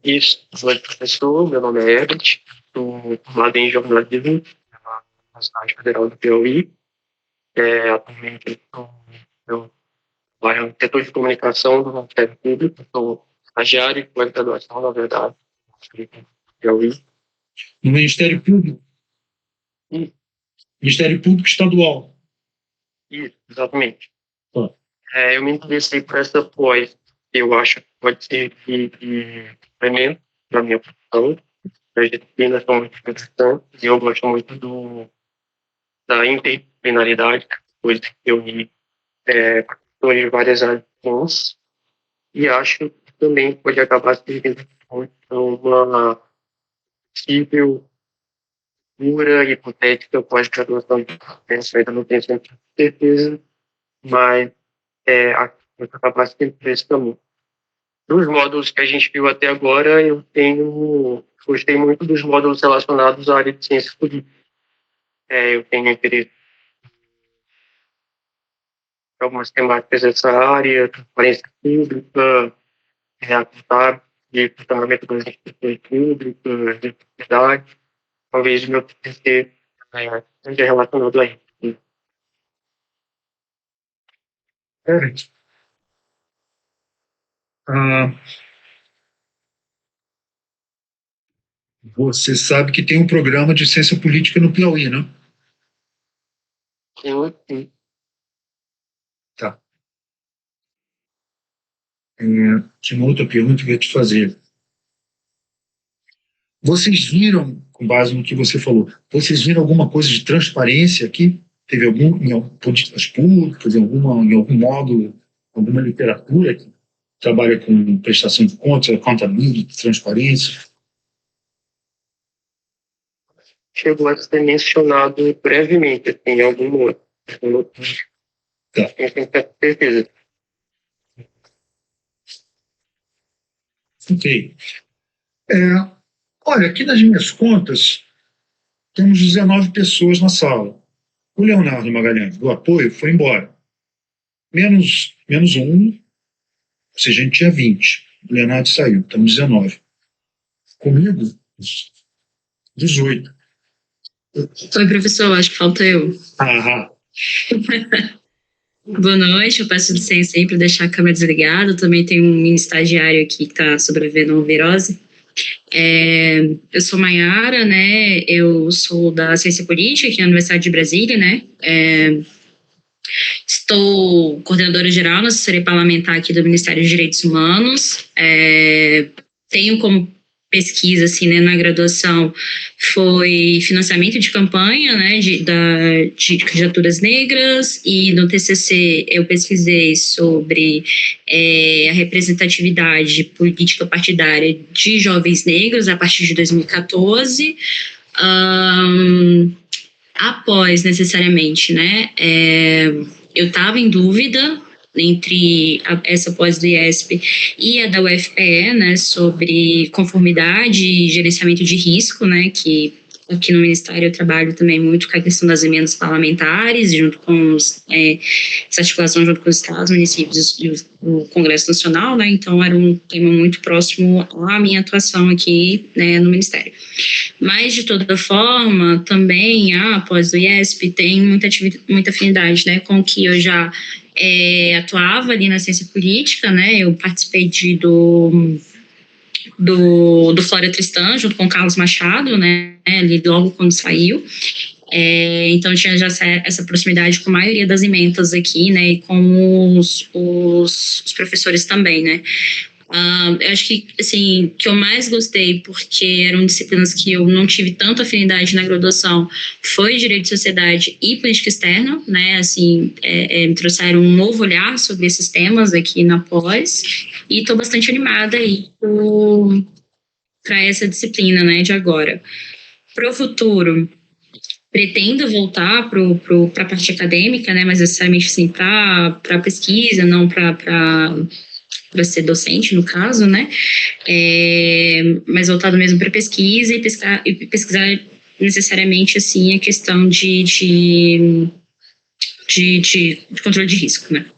Isso, sou professor, meu nome é Herbert, sou formado em jornalismo na Universidade Federal do Piauí. Atualmente eu trabalho no setor de comunicação do Ministério Público, sou estagiário de pós-graduação, na verdade, no Piauí. No Ministério Público? Isso. Ministério Público Estadual? Isso, exatamente. Eu me interessei por essa pós, que eu acho que pode ser de complemento para a minha profissão. As disciplinas são muito interessantes e eu gosto muito da interdisciplinaridade, coisa que eu vi em várias áreas de ciência, e acho que também pode acabar servindo uma possível pura e hipotética pós-graduação de ciência. Ainda não tenho certeza, mas acho que pode acabar sendo por esse caminho. Dos módulos que a gente viu até agora, eu gostei muito dos módulos relacionados à área de ciência política. Eu tenho interesse em algumas temáticas dessa área, transparência pública, de funcionamento das instituições públicas, de publicidade. Talvez o meu TCC seja relacionado a isso. Você sabe que tem um programa de ciência política no Piauí, não? Sim. Tá. Tinha uma outra pergunta que eu ia te fazer. Vocês viram, com base no que você falou, vocês viram alguma coisa de transparência aqui? Teve em políticas públicas, em algum modo, alguma literatura que trabalha com prestação de contas, accountability, transparência? Chegou a ser mencionado brevemente, assim, em algum outro. Tá. Eu tenho certeza. Ok. Olha, aqui nas minhas contas, temos 19 pessoas na sala. O Leonardo Magalhães, do apoio, foi embora. Menos um, ou seja, a gente tinha 20. O Leonardo saiu, estamos 19. Comigo, 18. Oi, professor, acho que falta eu. Boa noite, eu peço licença aí para deixar a câmera desligada. Eu também tenho um mini estagiário aqui que está sobrevivendo a uma virose. Eu sou Maiara, né? Eu sou da Ciência Política aqui na Universidade de Brasília, né? Estou coordenadora geral na assessoria parlamentar aqui do Ministério dos Direitos Humanos. Tenho como pesquisa, assim, né, na graduação, foi financiamento de campanha, né, de candidaturas negras, e no TCC eu pesquisei sobre a representatividade política partidária de jovens negros a partir de 2014, após, necessariamente, né, eu estava em dúvida entre essa pós do IESP e a da UFPE, né, sobre conformidade e gerenciamento de risco, né, que aqui no Ministério eu trabalho também muito com a questão das emendas parlamentares, junto com essa articulação junto com os estados, municípios e o Congresso Nacional, né, então era um tema muito próximo à minha atuação aqui, né, no Ministério. Mas, de toda forma, também a pós do IESP tem muita afinidade, né, com o que eu já atuava ali na ciência política, né? Eu participei do Flora Tristan, junto com o Carlos Machado, né? Ali logo quando saiu. Então tinha já essa proximidade com a maioria das ementas aqui, né, e com os professores também, né. Eu acho que, assim, que eu mais gostei, porque eram disciplinas que eu não tive tanta afinidade na graduação, foi Direito de Sociedade e Política Externa, né, assim, me trouxeram um novo olhar sobre esses temas aqui na pós, e estou bastante animada aí para essa disciplina, né, de agora. Para o futuro, pretendo voltar para a parte acadêmica, né, mas necessariamente assim, para pesquisa, não para ser docente, no caso, né, mas voltado mesmo para pesquisa e pesquisar necessariamente, assim, a questão de controle de risco, né.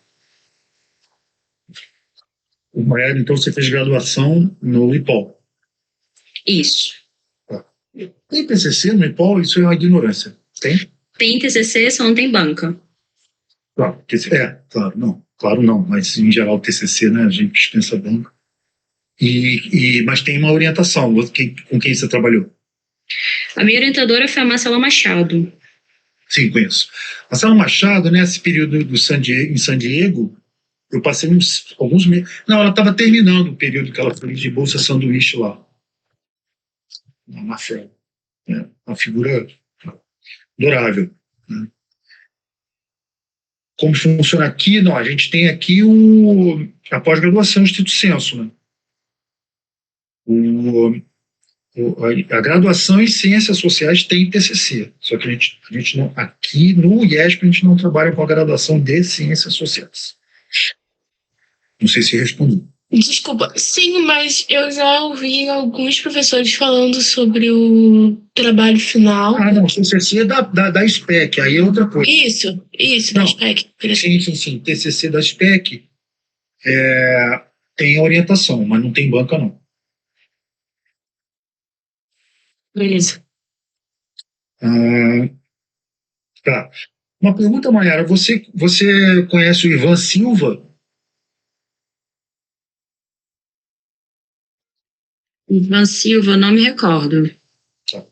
Mariana, então você fez graduação no IPOL? Isso. Tem TCC no IPOL? Isso é uma ignorância. Tem? Tem TCC, só não tem banca. Claro, claro, não. Claro não, mas em geral o TCC, né, a gente dispensa banca. Mas tem uma orientação. Com quem você trabalhou? A minha orientadora foi a Marcela Machado. Sim, conheço. Marcela Machado, nesse período em San Diego, eu passei alguns meses. Não, ela estava terminando o período que ela fez de Bolsa Sanduíche lá. Na Marcela. Uma figura adorável. Né? Como funciona aqui? Não, a gente tem aqui a pós-graduação Instituto Senso. Né? A graduação em Ciências Sociais tem TCC, só que a gente não, aqui no IESP a gente não trabalha com a graduação de Ciências Sociais. Não sei se respondi. Desculpa, sim, mas eu já ouvi alguns professores falando sobre o trabalho final. Ah, não, TCC da SPEC, aí é outra coisa. Isso, da SPEC. Sim, TCC da SPEC tem orientação, mas não tem banca, não. Beleza. Tá. Uma pergunta, Mayara, você conhece o Ivan Silva? Ivan Silva, não me recordo. Tá.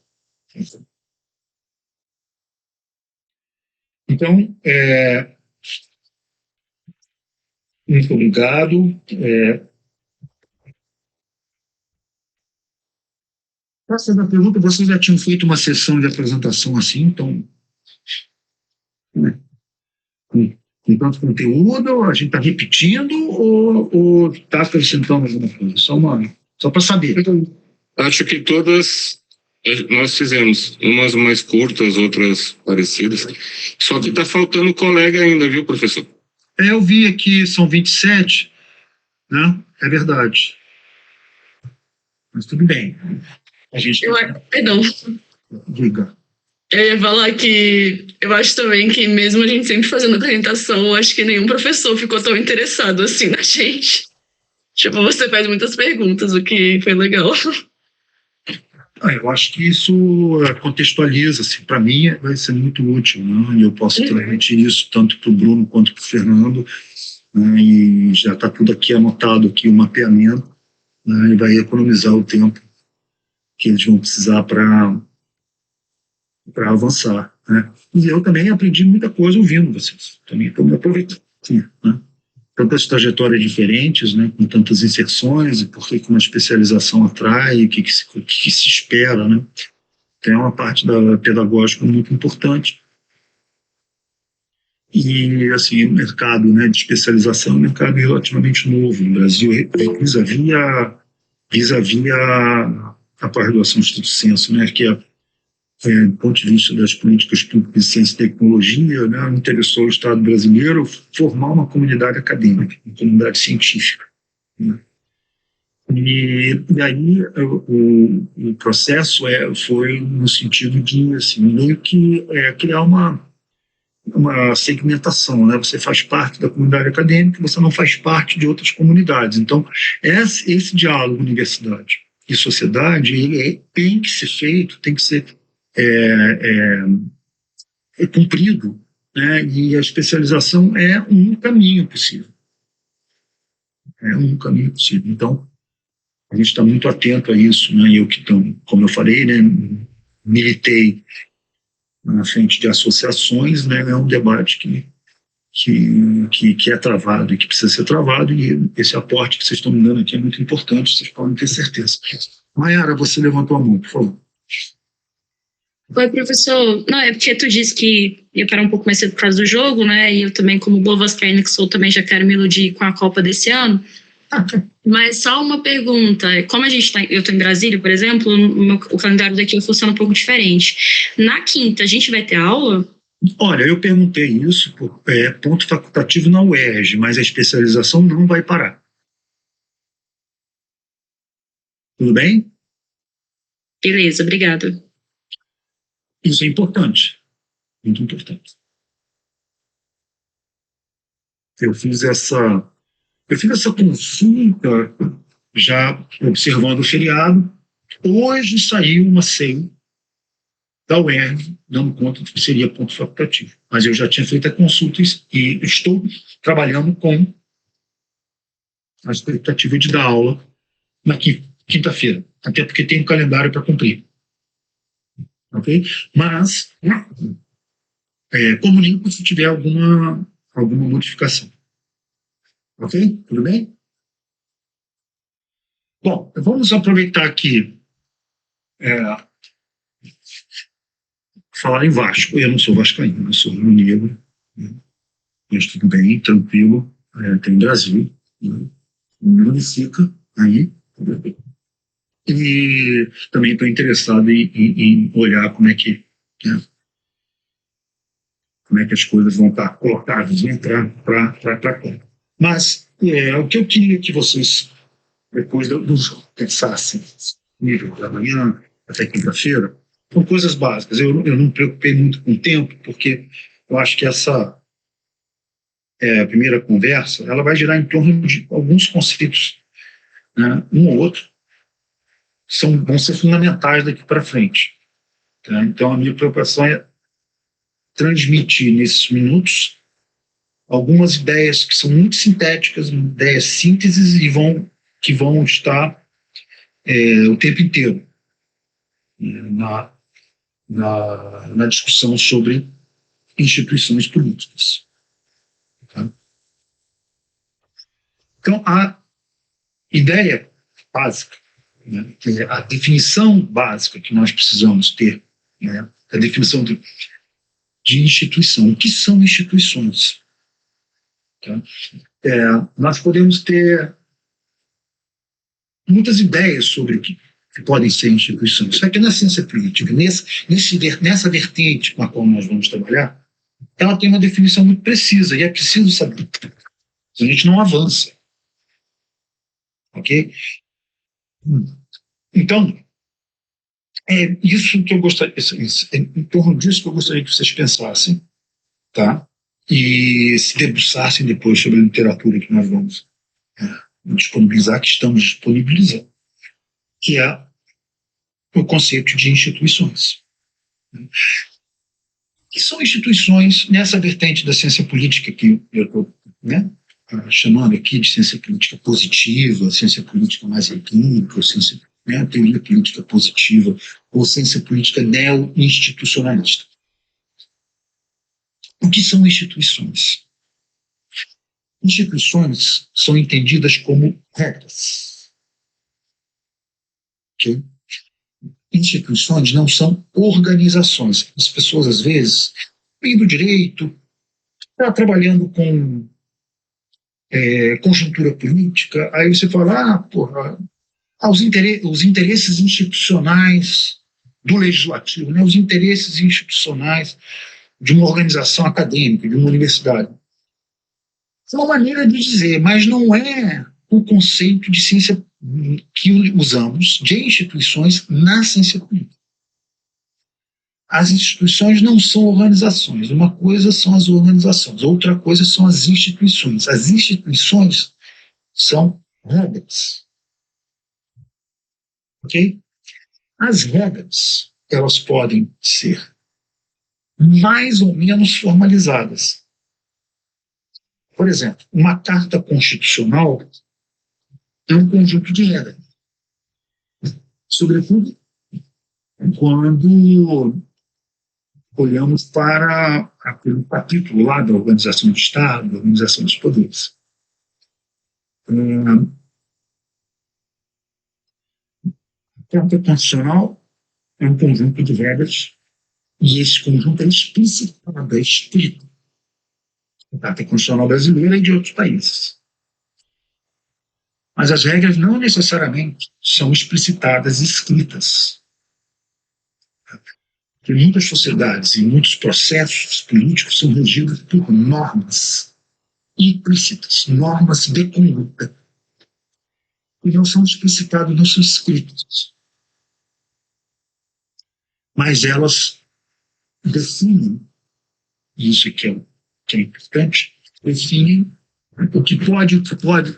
Então, muito obrigado. Essa da pergunta, vocês já tinham feito uma sessão de apresentação assim, então, com tanto conteúdo, a gente está repetindo ou está acrescentando alguma coisa? Só para saber. Acho que todas nós fizemos, umas mais curtas, outras parecidas, só que está faltando colega ainda, viu, professor? Eu vi aqui, são 27, né? É verdade. Mas tudo bem. A gente... Perdão. Diga. Eu ia falar que eu acho também que mesmo a gente sempre fazendo apresentação, eu acho que nenhum professor ficou tão interessado assim na gente. Tipo, você faz muitas perguntas, o que foi legal. Eu acho que isso contextualiza, assim, para mim vai ser muito útil, né? Eu posso transmitir isso tanto para o Bruno quanto para o Fernando, né? E já está tudo aqui anotado, aqui o mapeamento, né? E vai economizar o tempo que eles vão precisar para avançar, né? E eu também aprendi muita coisa ouvindo vocês, também estou me aproveitando, né? Tantas trajetórias diferentes, né, com tantas inserções, e por que uma especialização atrai, o que se espera, né? Tem uma parte da pedagógica muito importante. E, assim, o mercado, né, de especialização é um mercado relativamente novo no Brasil, vis-à-vis a pós-graduação Instituto Senso, né, que do ponto de vista das políticas públicas de ciência e tecnologia, né, interessou o Estado brasileiro formar uma comunidade acadêmica, uma comunidade científica. Né. E aí o processo foi no sentido de, assim, meio que criar uma segmentação, né? Você faz parte da comunidade acadêmica, você não faz parte de outras comunidades. Então, esse diálogo universidade e sociedade tem que ser feito, tem que ser cumprido, né? E a especialização é um caminho possível. É um caminho possível. Então, a gente está muito atento a isso, né? Eu que, como eu falei, né, militei na frente de associações, né? É um debate que é travado e que precisa ser travado, e esse aporte que vocês estão me dando aqui é muito importante, vocês podem ter certeza. Mayara, você levantou a mão, por favor. Oi, professor. Não, é porque tu disse que ia parar um pouco mais cedo por causa do jogo, né? E eu também, como boa vascaína que sou, também já quero me iludir com a Copa desse ano. Mas só uma pergunta. Como eu estou em Brasília, por exemplo, o calendário daqui funciona um pouco diferente. Na quinta, a gente vai ter aula? Olha, eu perguntei isso, ponto facultativo na UERJ, mas a especialização não vai parar. Tudo bem? Beleza, obrigada. Isso é importante, muito importante. Eu fiz essa consulta já observando o feriado. Hoje saiu uma SEI da UERJ dando conta de que seria ponto facultativo. Mas eu já tinha feito a consulta e estou trabalhando com a expectativa de dar aula na quinta-feira, até porque tem um calendário para cumprir. Ok? Mas comunico se tiver alguma modificação. Ok? Tudo bem? Bom, vamos aproveitar aqui falar em Vasco. Eu não sou vascaíno, eu sou rio-negro, mas tudo bem, tranquilo, tem Brasil, me unifica aí. E também estou interessado em olhar como é que as coisas vão estar colocadas, né, para cá. Mas o que eu queria que vocês, depois do jogo, pensassem nível da manhã até quinta-feira, são coisas básicas. Eu não me preocupei muito com o tempo, porque eu acho que essa primeira conversa ela vai girar em torno de alguns conceitos, né, um ou outro, vão ser fundamentais daqui para frente. Tá? Então, a minha preocupação é transmitir nesses minutos algumas ideias que são muito sintéticas, ideias sínteses e que vão estar o tempo inteiro na discussão sobre instituições políticas. Tá? Então, a ideia básica, né, a definição básica que nós precisamos ter, né, a definição de instituição. O que são instituições? Tá? Nós podemos ter muitas ideias sobre o que podem ser instituições. Só que na ciência política, nessa vertente com a qual nós vamos trabalhar, ela tem uma definição muito precisa e é preciso saber. A gente não avança. Ok? Então, isso que eu gostaria, em torno disso que eu gostaria que vocês pensassem, tá? E se debruçassem depois sobre a literatura que nós vamos disponibilizar, que estamos disponibilizando, que é o conceito de instituições. Que são instituições nessa vertente da ciência política que eu estou chamando aqui de ciência política positiva, ciência política mais empírica, teoria política positiva, ou ciência política neo-institucionalista. O que são instituições? Instituições são entendidas como regras. Okay? Instituições não são organizações. As pessoas, às vezes, vêm do direito, está trabalhando com conjuntura política, aí você fala, os interesses institucionais do legislativo, né, os interesses institucionais de uma organização acadêmica, de uma universidade. É uma maneira de dizer, mas não é o conceito de ciência que usamos de instituições na ciência política. As instituições não são organizações. Uma coisa são as organizações, outra coisa são as instituições. As instituições são regras. Ok? As regras, elas podem ser mais ou menos formalizadas. Por exemplo, uma carta constitucional é um conjunto de regras, sobretudo quando olhamos para aquele capítulo lá da organização do Estado, da organização dos poderes. A carta constitucional é um conjunto de regras e esse conjunto é explicitado, é escrito. A Carta Constitucional brasileira e de outros países. Mas as regras não necessariamente são explicitadas e escritas. Porque muitas sociedades e muitos processos políticos são regidos por normas implícitas, normas de conduta, que não são explicitadas, não são escritas. Mas elas definem, e isso que é importante, definem o que pode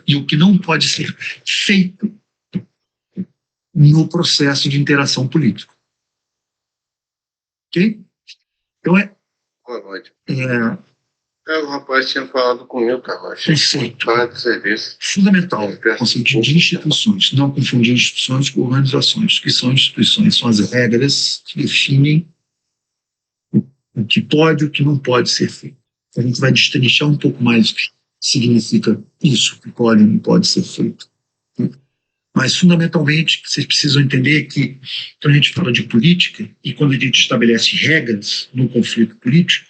e o que não pode ser feito no processo de interação política. Ok? Então Boa noite. O rapaz tinha falado comigo, cara. Conceito fundamental, conceito de instituições. Não confundir instituições com organizações. O que são instituições? São as regras que definem o que pode e o que não pode ser feito. A gente vai destrinchar um pouco mais o que significa isso, que pode e não pode ser feito. Mas, fundamentalmente, vocês precisam entender que, quando a gente fala de política, e quando a gente estabelece regras no conflito político,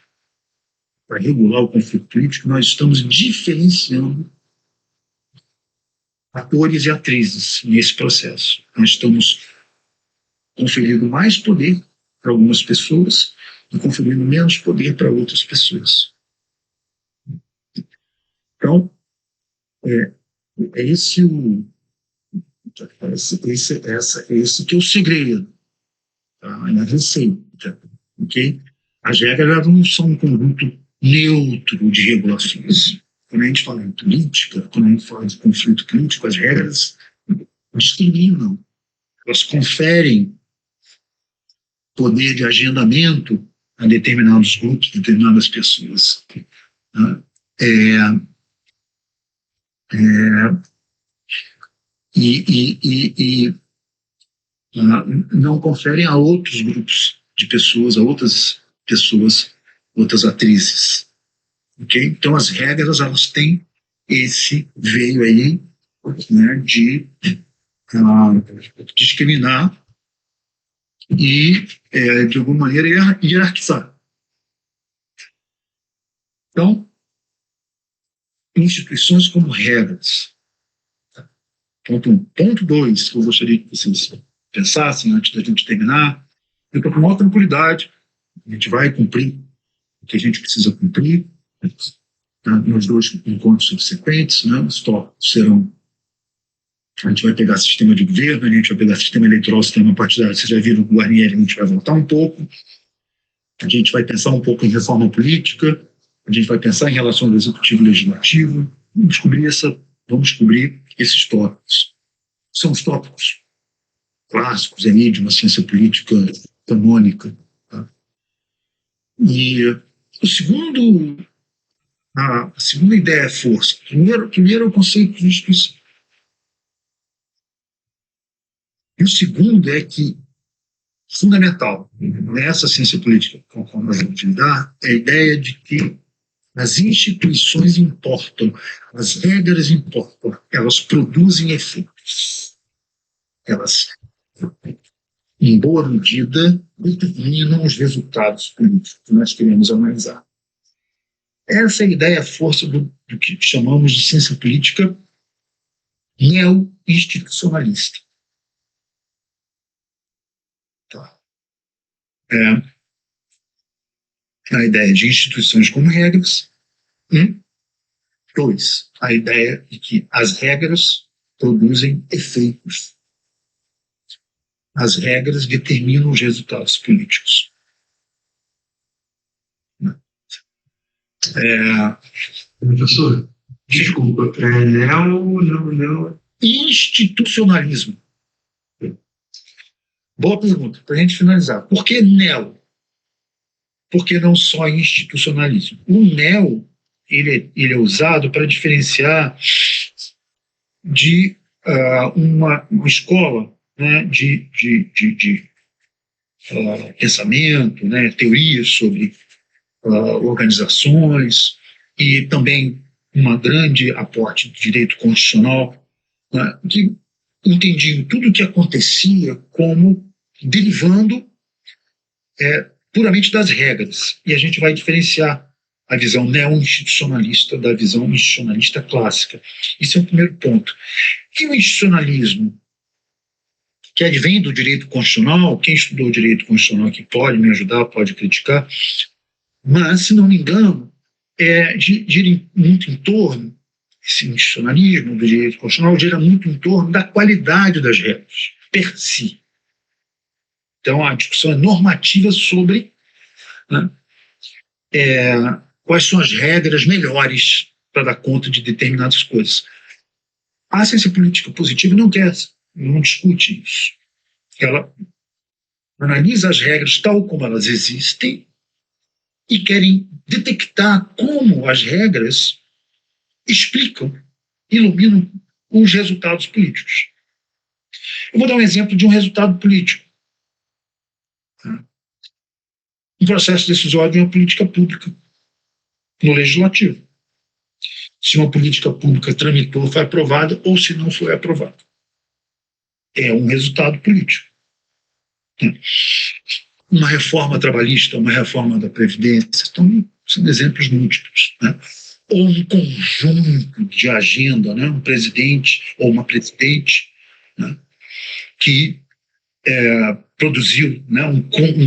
para regular o conflito político, nós estamos diferenciando atores e atrizes nesse processo. Nós estamos conferindo mais poder para algumas pessoas e conferindo menos poder para outras pessoas. Então, esse que é o segredo, tá? É a receita, ok? As regras não são um conjunto neutro de regulações. Quando a gente fala em política, quando a gente fala de conflito político, as regras discriminam, elas conferem poder de agendamento a determinados grupos, determinadas pessoas. Tá? Não conferem a outros grupos de pessoas, a outras pessoas, outras atrizes. Okay? Então, as regras, elas têm esse veio aí, né, de discriminar e, de alguma maneira, hierarquizar. Então, instituições como regras. Ponto 1. Ponto 2, que eu gostaria que vocês pensassem antes da gente terminar, eu estou com maior tranquilidade, a gente vai cumprir o que a gente precisa cumprir, tá? Nos 2 encontros subsequentes, né? Os tópicos serão, a gente vai pegar sistema de governo, a gente vai pegar sistema eleitoral, sistema partidário, vocês já viram o Guarnieri, a gente vai voltar um pouco, a gente vai pensar um pouco em reforma política, a gente vai pensar em relação ao executivo e legislativo, vamos descobrir esses tópicos. São os tópicos clássicos aí de uma ciência política canônica. Tá? E a segunda ideia é força. Primeiro é o conceito de instituição. E o segundo é que, fundamental nessa ciência política com a nós vamos lidar, é a ideia de que as instituições importam, as regras importam, elas produzem efeitos. Elas, em boa medida, determinam os resultados políticos que nós queremos analisar. Essa é a ideia, a força do que chamamos de ciência política neo-institucionalista. Tá. A ideia de instituições como regras. 2, a ideia de que as regras produzem efeitos. As regras determinam os resultados políticos. Professor, desculpa, institucionalismo. Boa pergunta, para a gente finalizar. Por que neo? por que não só institucionalismo? O neo ele é usado para diferenciar de uma escola, né, de pensamento, né, teorias sobre organizações e também uma grande aporte de direito constitucional, né, que entendiam tudo o que acontecia como derivando puramente das regras. E a gente vai diferenciar a visão neo-institucionalista da visão institucionalista clássica. Isso é o primeiro ponto. E o institucionalismo, que advém do direito constitucional, quem estudou o direito constitucional aqui pode me ajudar, pode criticar, mas, se não me engano, gira muito em torno, esse institucionalismo do direito constitucional gira muito em torno da qualidade das regras, per si. Então, a discussão é normativa sobre, né, quais são as regras melhores para dar conta de determinadas coisas. A ciência política positiva não discute isso. Ela analisa as regras tal como elas existem e querem detectar como as regras explicam, iluminam os resultados políticos. Eu vou dar um exemplo de um resultado político. Um processo decisório de uma política pública no legislativo. Se uma política pública tramitou, foi aprovada, ou se não foi aprovada. É um resultado político. Uma reforma trabalhista, uma reforma da Previdência, são exemplos múltiplos, né? Ou um conjunto de agenda, né? Um presidente ou uma presidente, né? Que produziu, né? um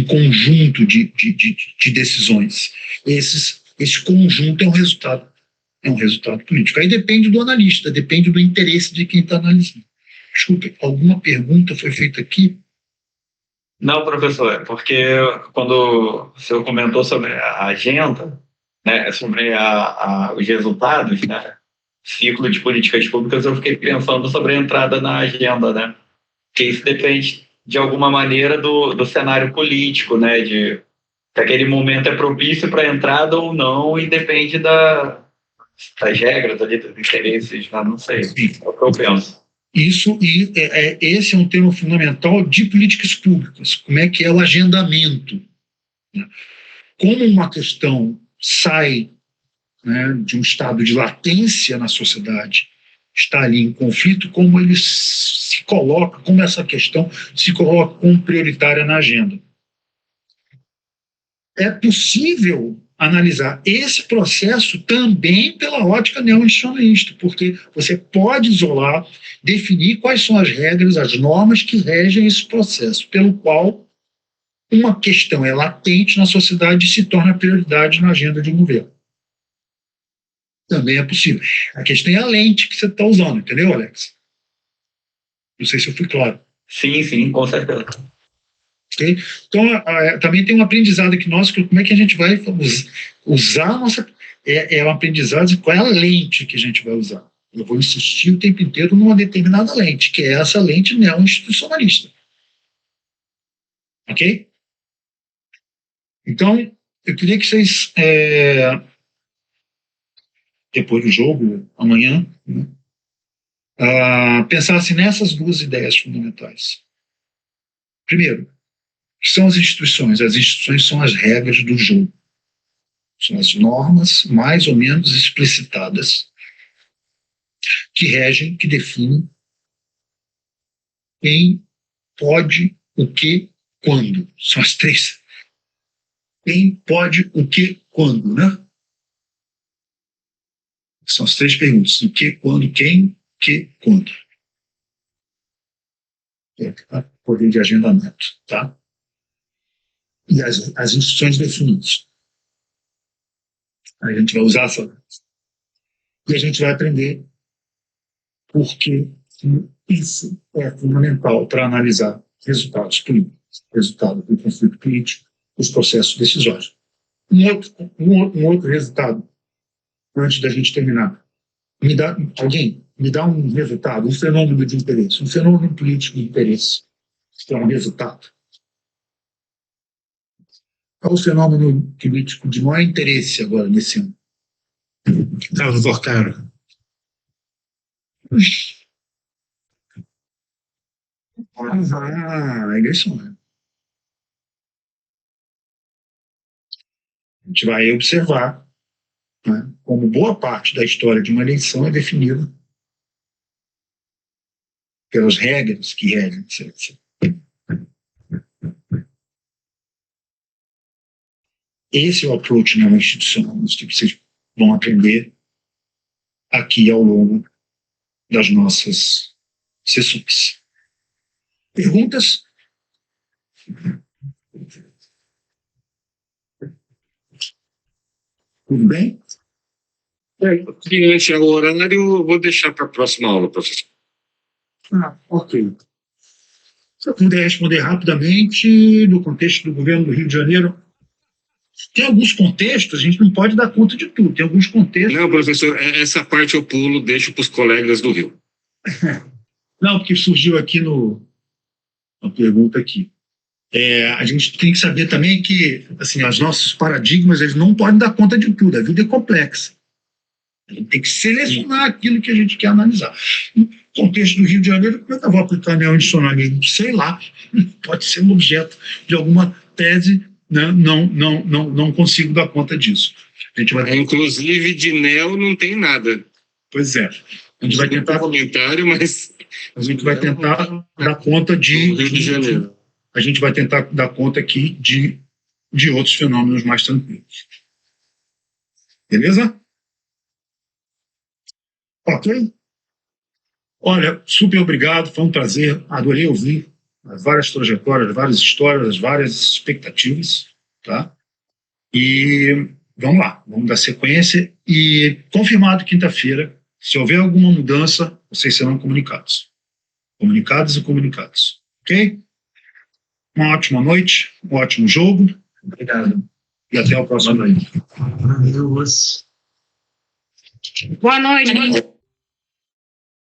conjunto de decisões. Esse conjunto é um resultado político. Aí depende do analista, depende do interesse de quem está analisando. Desculpe, alguma pergunta foi feita aqui? Não, professor, é porque quando o senhor comentou sobre a agenda, né, sobre os resultados, né, ciclo de políticas públicas, eu fiquei pensando sobre a entrada na agenda, né, que isso depende, de alguma maneira, do cenário político, né, de se aquele momento é propício para a entrada ou não, e depende das regras ali, dos interesses, não sei, é o que eu penso. Esse é um tema fundamental de políticas públicas. Como é que é o agendamento? Como uma questão sai, né, de um estado de latência na sociedade, está ali em conflito, como ele se coloca, como essa questão se coloca como prioritária na agenda. É possível analisar esse processo também pela ótica neo-institucionalista, porque você pode isolar, definir quais são as regras, as normas que regem esse processo, pelo qual uma questão é latente na sociedade e se torna prioridade na agenda de um governo. Também é possível. A questão é a lente que você está usando, entendeu, Alex? Não sei se eu fui claro. Sim, com certeza. Okay? Então, também tem um aprendizado aqui nosso, como é que a gente vai usar a nossa... É um aprendizado de qual é a lente que a gente vai usar. Eu vou insistir o tempo inteiro numa determinada lente, que é essa lente neo-institucionalista. Ok? Então, eu queria que vocês, depois do jogo, amanhã, né, pensassem nessas duas ideias fundamentais. Primeiro, que são as instituições? As instituições são as regras do jogo. São as normas mais ou menos explicitadas que regem, que definem quem pode, o que, quando. São as três. Quem pode, o que, quando, né? São as três perguntas. O que, quando, quem, que, quando. Poder de agendamento, tá? E as instituições definem isso. A gente vai usar essa. E a gente vai aprender porque isso é fundamental para analisar resultados políticos, resultado do conflito político, os processos decisórios. Um outro resultado, antes da gente terminar. Alguém me dá um resultado, um fenômeno de interesse, um fenômeno político de interesse, que é um resultado. Qual o fenômeno político de maior interesse agora nesse ano? Carlos Vorcaro. A eleição, né? A gente vai observar, né, como boa parte da história de uma eleição é definida pelas regras que regem essa eleição. Esse é o approach institucional que vocês vão aprender aqui ao longo das nossas sessões. Perguntas? Tudo bem? Diante ao horário, eu vou deixar para a próxima aula, professor. Ok. Se eu puder responder rapidamente, do contexto do governo do Rio de Janeiro, tem alguns contextos, a gente não pode dar conta de tudo, tem alguns contextos... Não, professor, essa parte eu pulo, deixo para os colegas do Rio. Não, porque surgiu aqui uma pergunta aqui. A gente tem que saber também que, assim, os nossos paradigmas, eles não podem dar conta de tudo, a vida é complexa. A gente tem que selecionar aquilo que a gente quer analisar. No contexto do Rio de Janeiro, como é que eu vou aplicar neoindicionalismo? Sei lá, pode ser um objeto de alguma tese, né? Não consigo dar conta disso. A gente vai... Inclusive, de neo não tem nada. Pois é. A gente vai tentar... comentário, mas... A gente vai tentar dar conta de... Rio de Janeiro. A gente vai tentar dar conta aqui de outros fenômenos mais tranquilos. Beleza? Ok? Olha, super obrigado, foi um prazer, adorei ouvir as várias trajetórias, as várias histórias, as várias expectativas, tá? E vamos lá, vamos dar sequência e confirmado quinta-feira, se houver alguma mudança, vocês serão comunicados. Comunicados e comunicados, ok? Uma ótima noite, um ótimo jogo. Obrigado. E até o próximo. Boa noite.